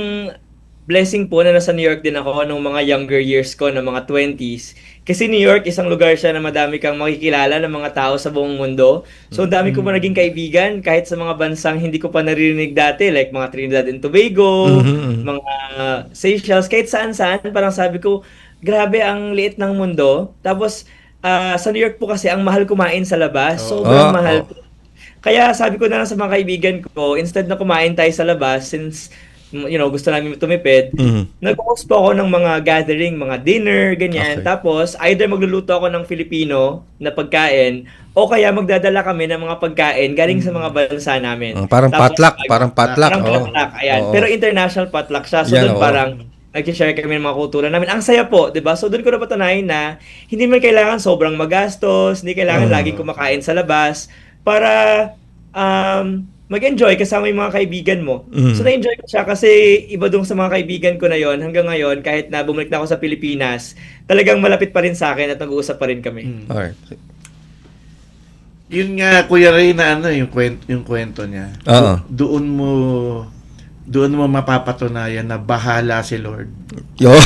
blessing po na nasa New York din ako nung mga younger years ko, ng mga 20s. Kasi New York, isang lugar siya na madami kang makikilala ng mga tao sa buong mundo. So, dami ko pa naging kaibigan kahit sa mga bansang hindi ko pa naririnig dati, like mga Trinidad and Tobago, mga Seychelles, kahit saan-saan. Parang sabi ko, grabe ang liit ng mundo. Tapos, sa New York po kasi, ang mahal kumain sa labas. Sobrang mahal. Kaya sabi ko na lang sa mga kaibigan ko, instead na kumain tayo sa labas, since gusto namin tumipid, nag-host po ako ng mga gathering, mga dinner, ganyan. Tapos, either magluluto ako ng Filipino na pagkain, o kaya magdadala kami ng mga pagkain galing sa mga bansa namin. Parang Tapos, potluck. ayan. Pero international potluck siya. So, doon parang nag-share kami ng mga kultura namin. Ang saya po, 'di ba? So doon ko napatunayan na hindi man kailangan sobrang magastos, hindi kailangan laging kumakain sa labas para mag-enjoy kasama yung mga kaibigan mo. So na-enjoy ko siya kasi iba dun sa mga kaibigan ko na yon hanggang ngayon kahit na bumalik na ako sa Pilipinas, talagang malapit pa rin sa akin at nag-uusap pa rin kami. Alright. Yun nga, Kuya Ray, na ano, yung kwento niya. Oo. Doon mo mapapatunayan na bahala si Lord. Yo.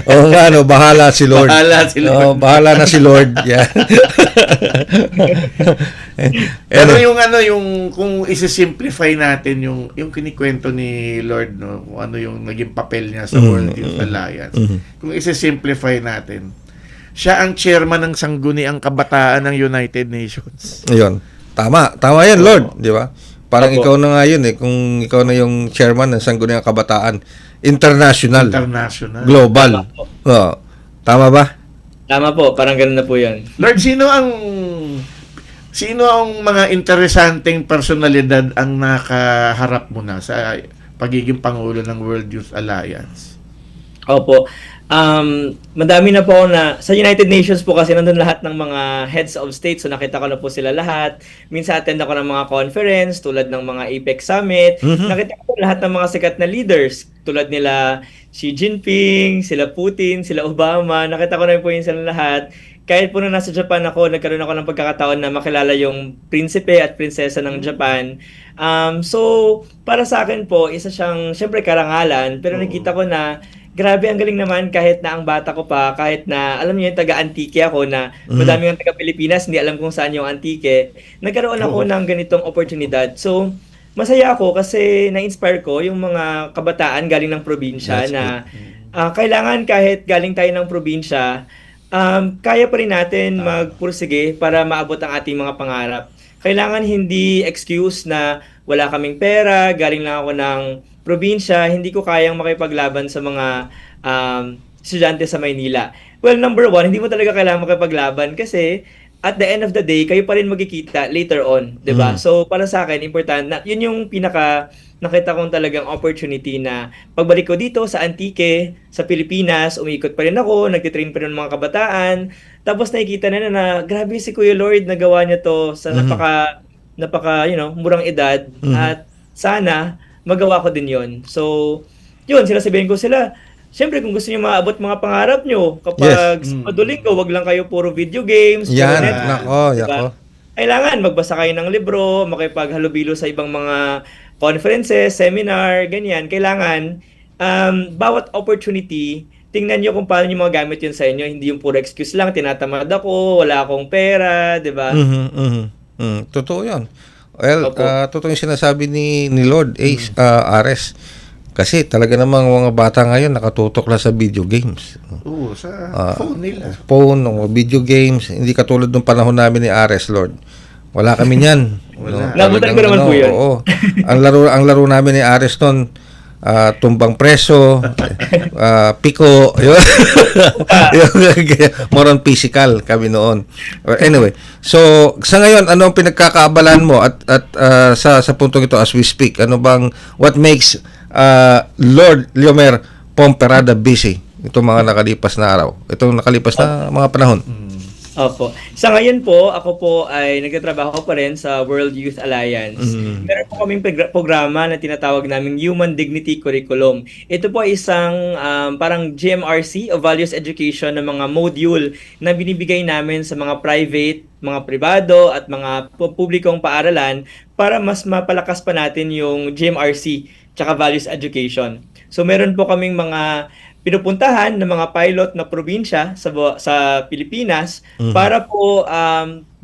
Oo nga, no, bahala si Lord. Bahala si Lord. Oo, bahala na si Lord. Yeah. Pero yung ano, yung kung isi-simplify natin yung kinikwento ni Lord, no, kung ano yung naging papel niya sa World Youth Alliance. Kung isi-simplify natin, siya ang chairman ng Sangguniang Kabataan ng United Nations. Ayun. Tama yan, Lord, di ba? Parang Opo. ikaw na nga yun kung ikaw na yung chairman ng Sangguniang Kabataan International, global. Oo. Tama ba? Tama po, parang ganoon na po 'yon. Lord, sino ang mga interesanteng personalidad ang nakaharap mo na sa pagiging pangulo ng World Youth Alliance? Opo. Madami na po ako na sa United Nations po kasi nandun lahat ng mga heads of state, so nakita ko na po sila lahat. Minsan attend ako ng mga conference tulad ng mga APEC Summit. Nakita ko po lahat ng mga sikat na leaders tulad nila Xi Jinping, sila Putin, sila Obama. Nakita ko na po yun sila lahat. Kahit po nung nasa Japan ako, nagkaroon ako ng pagkakataon na makilala yung prinsipe at prinsesa ng Japan. So, para sa akin po, isa siyang, syempre karangalan, pero nakita ko na grabe, ang galing naman kahit na ang bata ko pa, kahit na, alam niyo yung taga-Antique ako na madami ng taga-Pilipinas, hindi alam kung saan yung Antique. Nagkaroon ako ng ganitong oportunidad. So, masaya ako kasi na-inspire ko yung mga kabataan galing ng probinsya na kailangan kahit galing tayo ng probinsya, kaya pa rin natin magpursige para maabot ang ating mga pangarap. Kailangan hindi excuse na wala kaming pera, galing lang ako ng probinsya, hindi ko kayang makipaglaban sa mga estudyante sa Maynila. Well, number one, hindi mo talaga kailangan makipaglaban kasi at the end of the day, kayo pa rin magkikita later on, 'di ba? So, para sa akin, important na 'yun yung pinaka nakita kong talagang opportunity na pagbalik ko dito sa Antique, sa Pilipinas, umiikot pa rin ako, nagtitrain pa rin ng mga kabataan. Tapos nakikita na grabe si Kuya Lord, nagawa niya to sa napaka murang edad at sana magawa ko din yon. So, yun, sinasabihin ko sila, syempre kung gusto niyo maabot mga pangarap niyo, kapag Sabado Linggo, wag lang kayo puro video games, Yan, puro Netflix, nako, diba? yako. Kailangan magbasa kayo ng libro, makipaghalubilo sa ibang mga conferences, seminar, ganyan. Kailangan, bawat opportunity, tingnan nyo kung paano nyo magagamit yun sa inyo. Hindi yung puro excuse lang, tinatamad ako, wala akong pera, di ba? Totoo yan. Well, Opo. totoo yung sinasabi ni Lord Ares. Kasi talaga namang mga bata ngayon nakatutok lang sa video games. Oo, sa phone nila. Phone, video games. Hindi katulad ng panahon namin ni Ares, Lord. Wala kami niyan. Wala. Nabutan ko naman po yun. Oo. Ang laro namin ni Ares noon, tumbang preso, piko, yun. More on physical kami noon. Anyway, so sa ngayon, ano ang pinagkakaabalan mo at sa puntong ito as we speak? Ano bang, what makes Lord Leomer Pomperada busy itong mga nakalipas na araw? Itong nakalipas na mga panahon? Opo. Sa ngayon po, ako po ay nagtatrabaho pa rin sa World Youth Alliance. Meron po kaming programa na tinatawag naming Human Dignity Curriculum. Ito po ay isang parang GMRC o Values Education na mga module na binibigay namin sa mga private, mga pribado at mga publikong paaralan para mas mapalakas pa natin yung GMRC tsaka Values Education. So meron po kaming mga pinupuntahan ng mga pilot na probinsya sa Pilipinas para po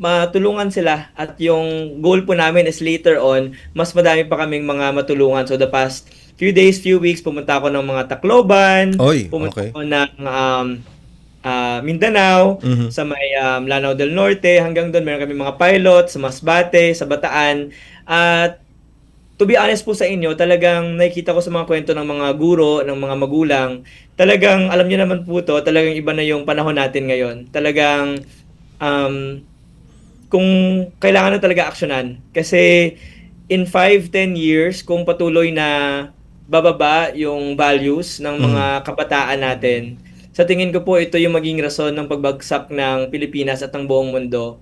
matulungan sila, at yung goal po namin is later on mas madami pa kaming mga matulungan. So the past few days, few weeks, pumunta ako ng mga Tacloban, pumunta ako ng Mindanao, sa may Lanao del Norte, hanggang doon meron kami mga pilot sa Masbate, sa Bataan. At to be honest po sa inyo, talagang nakikita ko sa mga kwento ng mga guro, ng mga magulang, talagang alam niyo naman po to, talagang iba na yung panahon natin ngayon. Talagang kung kailangan na talaga aksyonan. Kasi in 5-10 years, kung patuloy na bababa yung values ng mga kabataan natin, sa tingin ko po ito yung maging rason ng pagbagsak ng Pilipinas at ng buong mundo.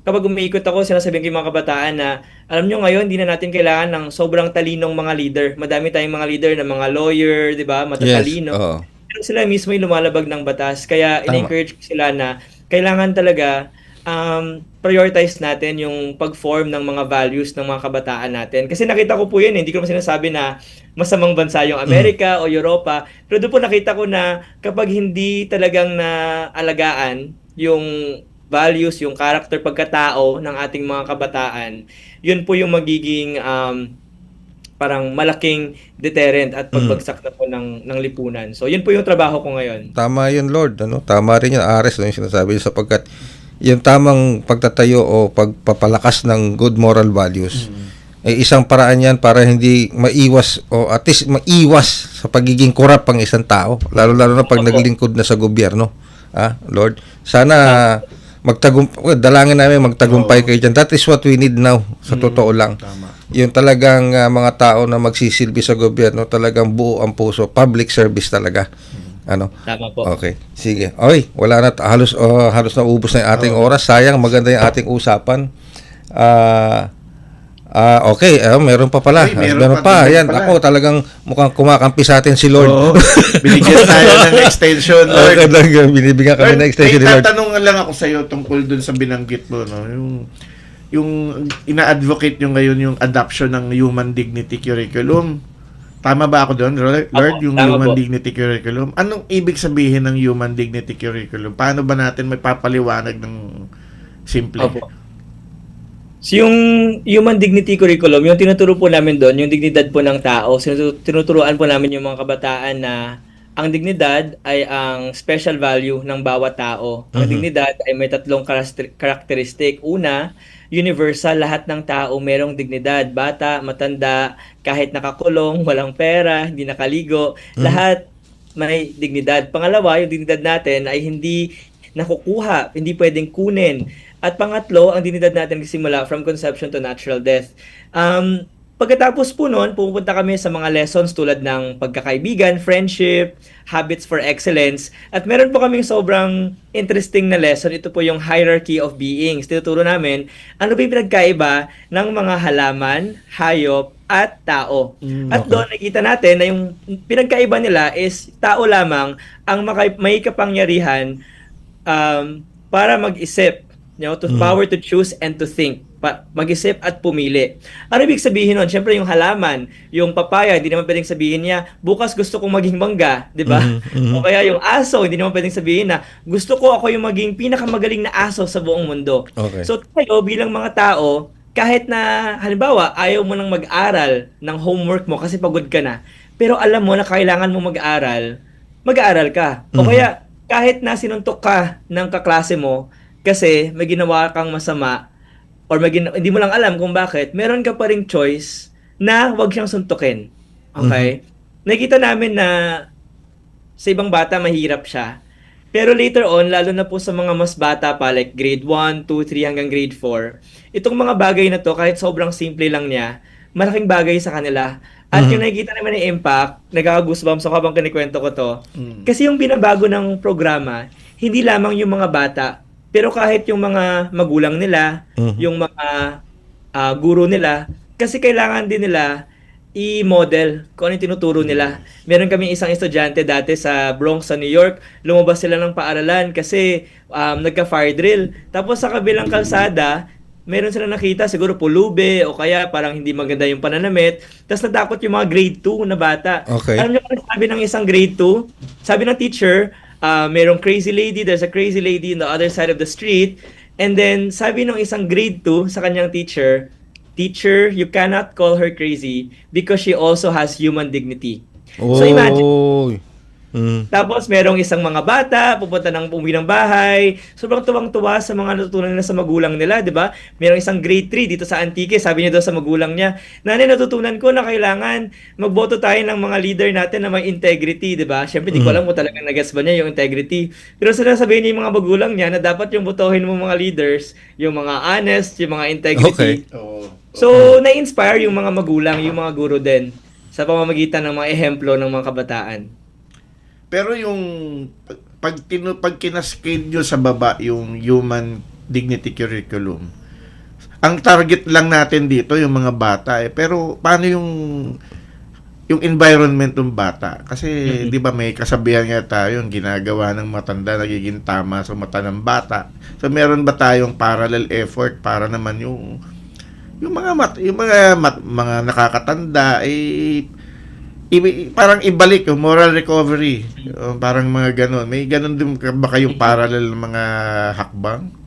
Kapag umiikot ako, sinasabihin ko yung mga kabataan na, alam nyo ngayon, hindi na natin kailangan ng sobrang talinong mga leader. Madami tayong mga leader na mga lawyer, di ba, matatalino. Oo. Pero sila mismo yung lumalabag ng batas. Kaya in-encourage ko sila na kailangan talaga prioritize natin yung pag-form ng mga values ng mga kabataan natin. Kasi nakita ko po yun, hindi ko naman sinasabi na masamang bansa yung Amerika o Europa, pero doon po nakita ko na kapag hindi talagang naalagaan yung values, yung character, pagkatao ng ating mga kabataan, yun po yung magiging parang malaking deterrent at pagbagsak na po ng lipunan. So, yun po yung trabaho ko ngayon. Tama yun, Lord. Tama rin yun, Ares, yung sinasabi niya, sapagkat yung tamang pagtatayo o pagpapalakas ng good moral values, isang paraan yan para hindi maiwas o at least maiwas sa pagiging korap ang isang tao, lalo-lalo na pag naglingkod na sa gobyerno. Lord, sana dalangin namin magtagumpay kayo dyan. That is what we need now, sa totoo lang. Yung talagang mga tao na magsisilbi sa gobyerno, talagang buo ang puso, public service talaga. Tama po. Okay. Sige. Oy, wala na halos na ubos na yung ating oras. Sayang, maganda yung ating usapan. Okay, meron pa pala. Meron pa. Yan, ako talagang mukhang kumakampi sa atin si Lord. Oo. Binigyan tayo ng extension, Lord. Binibigyan kami ng extension ni Lord. Tatanong lang ako sa iyo tungkol dun sa binanggit mo, no? Yung ina-advocate nyo ngayon yung adoption ng Human Dignity Curriculum. Tama ba ako doon, Lord? Yung tama Human po. Dignity Curriculum. Anong ibig sabihin ng Human Dignity Curriculum? Paano ba natin may papaliwanag ng simple? Opo. So, yung Human Dignity Curriculum, yung tinuturo po namin doon, yung dignidad po ng tao, tinuturuan po namin yung mga kabataan na ang dignidad ay ang special value ng bawat tao. Ang dignidad ay may tatlong karakteristik. Una, universal, lahat ng tao merong dignidad. Bata, matanda, kahit nakakulong, walang pera, hindi nakaligo, lahat may dignidad. Pangalawa, yung dignidad natin ay hindi nakukuha, hindi pwedeng kunin. At pangatlo, ang dignidad natin nagsimula from conception to natural death. Pagkatapos po noon, pupunta kami sa mga lessons tulad ng pagkakaibigan, friendship, habits for excellence. At meron po kaming sobrang interesting na lesson. Ito po yung hierarchy of beings. Tinuturo namin, ano ba yung pinagkaiba ng mga halaman, hayop, at tao. At doon nakita natin na yung pinagkaiba nila is tao lamang ang may kapangyarihan para mag-isip. To power to choose and to think. Mag-isip at pumili. Ano ibig sabihin nun? Siyempre yung halaman, yung papaya, hindi naman pwedeng sabihin niya, bukas gusto kong maging mangga, di ba? O kaya yung aso, hindi naman pwedeng sabihin na, gusto ko ako yung maging pinakamagaling na aso sa buong mundo. Okay. So tayo bilang mga tao, kahit na halimbawa ayaw mo nang mag-aral ng homework mo kasi pagod ka na, pero alam mo na kailangan mo mag-aaral ka. O kaya kahit na sinuntok ka ng kaklase mo, kasi may ginawa kang masama or hindi mo lang alam kung bakit, meron ka pa ring choice na wag siyang suntukin. Okay? Nakita namin na sa ibang bata mahirap siya. Pero later on, lalo na po sa mga mas bata pa, like grade 1, 2, 3 hanggang grade 4, itong mga bagay na to, kahit sobrang simple lang niya, malaking bagay sa kanila. At yung nakikita naman yung impact, nagkaka-goosebumps ako habang kinikwento ko to. Kasi yung binabago ng programa, hindi lamang yung mga bata, pero kahit yung mga magulang nila, yung mga guro nila, kasi kailangan din nila i-model kung ano yung tinuturo nila. Meron kaming isang estudyante dati sa Bronx, sa New York, lumabas sila ng paaralan kasi nagka-fire drill. Tapos sa kabilang kalsada, meron sila nakita, siguro pulube o kaya parang hindi maganda yung pananamit. Tapos natakot yung mga grade 2 na bata. Okay. Alam niyo kung sabi ng isang grade 2? Sabi ng teacher, merong crazy lady, there's a crazy lady on the other side of the street. And then, sabi ng isang grade 2 sa kanyang teacher, "Teacher, you cannot call her crazy because she also has human dignity." So imagine, tapos merong isang mga bata, umuwi ng bahay, sobrang tuwang-tuwa sa mga natutunan nila sa magulang nila, di ba? Merong isang grade 3 dito sa Antique, sabi niya daw sa magulang niya, "Nanay, natutunan ko na kailangan magboto tayo ng mga leader natin na may integrity," di ba? Siyempre, di ko alam kung talagang nag-gets ba niya yung integrity. Pero sinasabihin niya yung mga magulang niya na dapat yung botohin mo mga leaders, yung mga honest, yung mga integrity. Okay. So, na-inspire yung mga magulang, yung mga guro din. sa pamamagitan ng mga ehemplo ng mga kabataan. Pero yung pag kinaschedule sa baba yung Human Dignity Curriculum, ang target lang natin dito yung mga bata pero paano yung environment ng bata? Kasi 'di ba may kasabihan nga tayo, yung ginagawa ng matanda nagiging tama sa mata ng bata. So meron ba tayong parallel effort para naman yung mga nakakatanda parang ibalik yung moral recovery, parang mga ganon. May ganon din ba kayong parallel mga hakbang?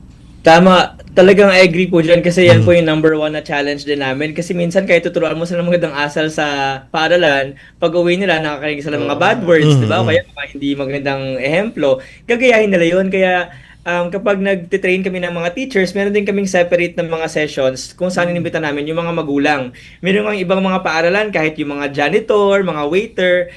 Tama, talagang I agree po dyan kasi yan po yung number one na challenge din namin kasi minsan kahit tuturuan mo sila ng magandang asal sa paaralan, pag uwi nila nakakarinig sila ng mga bad words, di ba? O kaya mga hindi magandang ehemplo, gagayahin nila yun. Kaya kapag nagtitrain kami ng mga teachers, meron din kaming separate ng mga sessions kung saan inimbita namin yung mga magulang. Meron ng ibang mga paaralan, kahit yung mga janitor, mga waiter,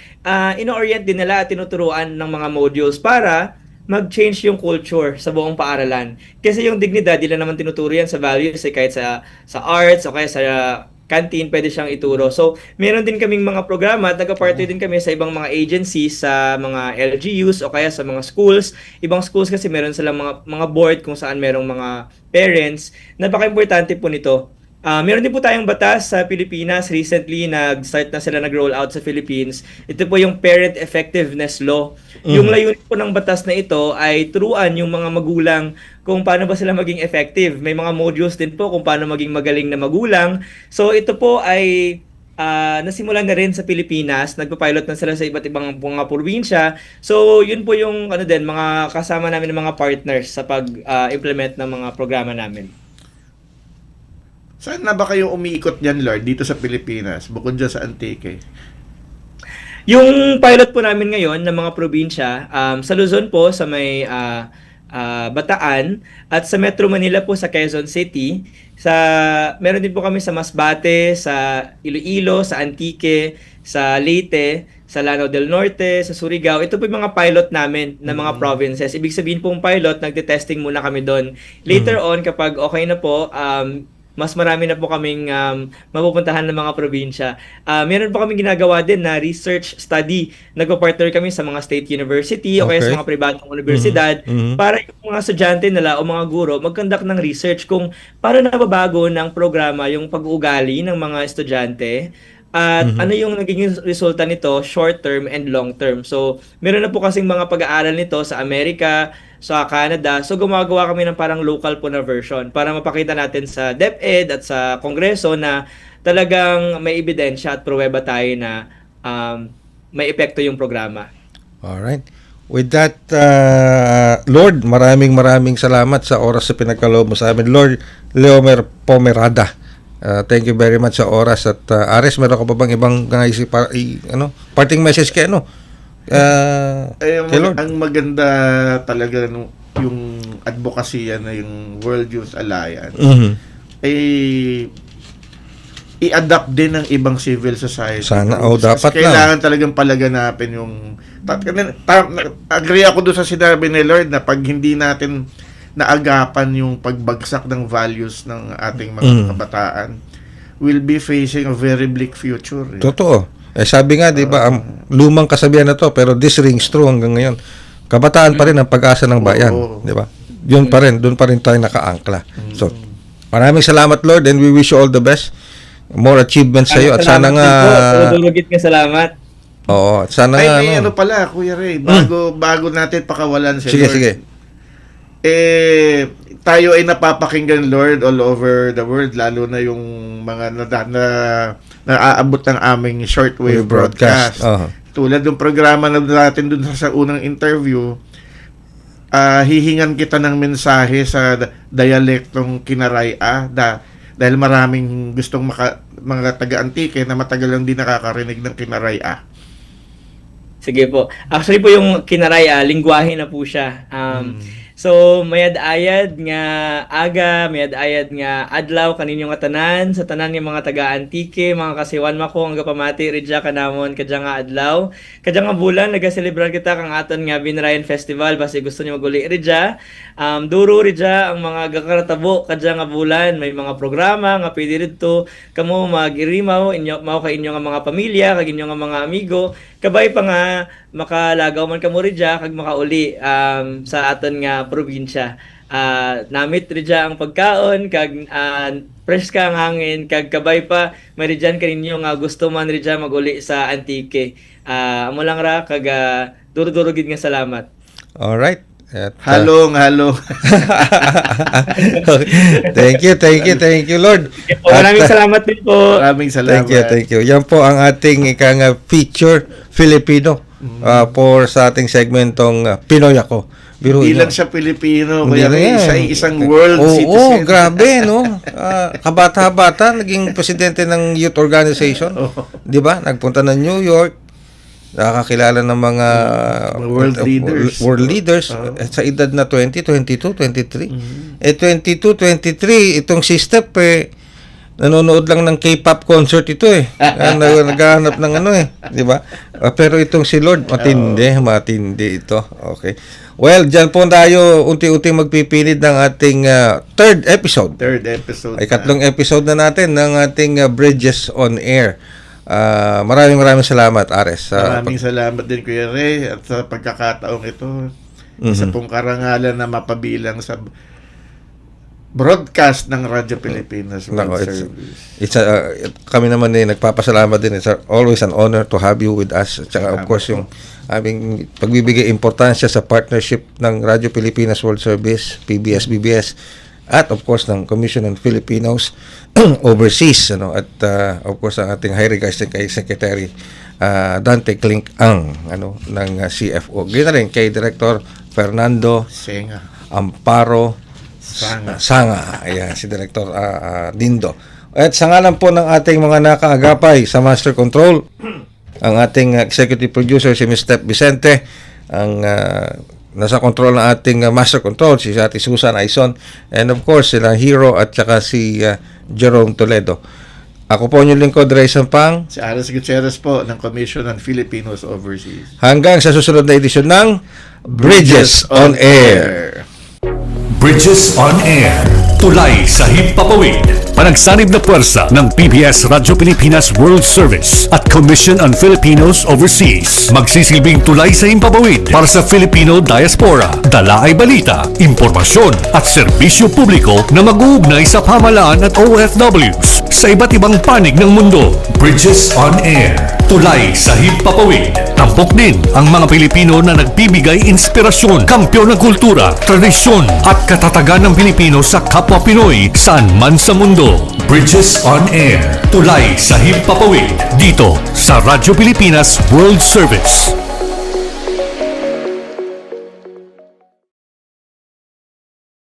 ino-orient din nila at tinuturuan ng mga modules para mag-change yung culture sa buong paaralan. Kasi yung dignidad, nila naman tinuturo yan sa values, kahit sa arts o kaya sa canteen, pwede siyang ituro. So, meron din kaming mga programa at nagka-partner din kami sa ibang mga agencies, sa mga LGUs o kaya sa mga schools. Ibang schools kasi meron silang mga board kung saan merong mga parents. Napaka-importante po nito. Meron din po tayong batas sa Pilipinas. Recently, nag-start na sila nag-roll out sa Philippines. Ito po yung Parent Effectiveness Law. Yung layunin po ng batas na ito ay turuan yung mga magulang kung paano ba sila maging effective. May mga modules din po kung paano maging magaling na magulang. So ito po ay nasimulan na rin sa Pilipinas. Nagpa-pilot na sila sa iba't ibang mga probinsya. So yun po yung mga kasama namin ng mga partners sa pag-implement ng mga programa namin. Saan na ba kayo umiikot niyan, Lord, dito sa Pilipinas, bukod dyan sa Antique? Yung pilot po namin ngayon ng mga probinsya, sa Luzon po, sa may Bataan, at sa Metro Manila po sa Quezon City. Meron din po kami sa Masbate, sa Iloilo, sa Antique, sa Leyte, sa Lanao del Norte, sa Surigao. Ito po yung mga pilot namin na mga provinces. Ibig sabihin pong pilot, nagte-testing muna kami doon. Later on, kapag okay na po, mas marami na po kaming mapupuntahan ng mga probinsya. Meron po kaming ginagawa din na research study. Nagpa-partner kami sa mga state university o kaya sa mga pribadong universidad para yung mga estudyante nila o mga guro mag-conduct ng research kung paano nababago ng programa yung pag-uugali ng mga estudyante at ano yung naging resulta nito short term and long term. So, meron na po kasing mga pag-aaral nito sa Amerika, sa Canada. So, gumagawa kami ng parang local po na version para mapakita natin sa DepEd at sa Kongreso na talagang may ebidensya at pruweba tayo na may epekto yung programa. Alright. With that, Lord, maraming salamat sa oras sa pinagkaloob mo sa amin. Lord Leomer Pomerada, thank you very much sa oras. At Ares, meron ka pa bang ibang parting message kay kay Lord? Ang maganda talaga yung advokasya na yung World Youth Alliance i-adapt din ng ibang civil society. Sana, dapat kailangan talagang palaganapin yung agree ako doon sa sinabi ni Lord na pag hindi natin naagapan yung pagbagsak ng values ng ating mga kabataan, we'll be facing a very bleak future. Totoo. Sabi nga, di ba, lumang kasabihan na to, pero this rings true hanggang ngayon. Kabataan pa rin ang pag-asa ng bayan. Di ba? Yun pa rin, doon pa rin tayo nakaangkla. So, maraming salamat, Lord, and we wish you all the best. More achievements sa iyo. At sana nga... Tulugit nga salamat. Oo, at sana nga... Ay, ano pala, Kuya Ray, bago natin pakawalan si Lord. Sige. Tayo ay napapakinggan, Lord, all over the world, lalo na yung mga naaabot ng aming shortwave broadcast. Tulad ng programa na natin dun sa unang interview, hihingan kita ng mensahe sa dialektong Kinaraya dahil maraming gustong mga taga-Antique na matagal lang din nakakarinig ng Kinaraya. Sige po. Actually po yung Kinaraya, lingwahe na po siya. So mayad-ayad nga aga, mayad-ayad nga adlaw kaninyo nga tanan sa tanan nga mga taga-Antique, mga kasiwan mako ang gapamati ridya kanamon kadya nga adlaw. Kadya nga bulan nagaselebrar kita kang aton nga Binrayan Festival basi gusto niyo maguli ridya. Duro ridya ang mga gakaratabo kadya nga bulan, may mga programa nga pwede didto kamo magirimaw inyo mao kay inyo nga mga pamilya kag inyo nga mga amigo kabay pa nga makalagaw man kamo ridya kag makauli sa aton nga probinsya. Namit ridya ang pagkaon kag fresh ka ang hangin kag kabay pa may ridyan kaninyo nga gusto man ridya maguli sa Antique. Amo lang ra kag duro-duro gid nga salamat. All right. At, Halo. thank you, Lord. Maraming salamat din po. Maraming salamat. Thank you. Yan po ang ating feature Filipino for sa ating segmentong Pinoy Ako. Hindi lang siya Pilipino, Hindi kaya lang yan. isang world citizen. Grabe, no? Kabata-bata, naging presidente ng youth organization. Di ba? Nagpunta ng New York, nakakilala ng mga world leaders sa edad na 20, 22, 23. 22, 23, itong si Step nanonood lang ng K-pop concert ito naghahanap ng di ba? Pero itong si Lord, matindi ito. Okay. Well, dyan po tayo unti-unti magpipilid ng ating third episode. Ay katlong episode na natin ng ating Bridges on Air. Maraming salamat, Ares. Maraming salamat din, Kuya Ray, at sa pagkakataong ito. Isa pong karangalan na mapabilang sa broadcast ng Radyo Pilipinas World Service. Kami naman nagpapasalamat din. It's always an honor to have you with us. At saka, of course, yung aming pagbibigay importansya sa partnership ng Radyo Pilipinas World Service, PBS-BBS, at of course ng Commission on Filipinos Overseas, at of course ang ating high regards din kay Secretary Dante Clink ng CFO. Gina rin kay Director Fernando Amparo Sanga. Ayan, si Director Dindo. At sa ngalan po ng ating mga nakaagapay sa Master Control, ang ating Executive Producer si Ms. Steph Vicente, ang nasa control ng ating Master Control si Ate Susan Aison, and of course sila Hero at saka si Jerome Toledo. Ako po yung lingkod, Ray Sampang. Si Ares Gutierrez po ng Commission on Filipinos Overseas. Hanggang sa susunod na edisyon ng Bridges on Air. Bridges on Air. Tulay sa himpapawid. Panagsanib na puwersa ng PBS Radyo Pilipinas World Service at Commission on Filipinos Overseas. Magsisilbing tulay sa himpapawid para sa Filipino diaspora. Dala ay balita, impormasyon at serbisyo publiko na mag-uugnay sa pamahalaan at OFWs sa iba't ibang panig ng mundo. Bridges on Air. Tulay sa himpapawid. Tampok din ang mga Pilipino na nagbibigay inspirasyon, kampyon ng kultura, tradisyon at katatagan ng Pilipino sa kapwa Pinoy saan man sa mundo. Bridges on Air. Tulay sa himpapawid. Dito sa Radyo Pilipinas World Service.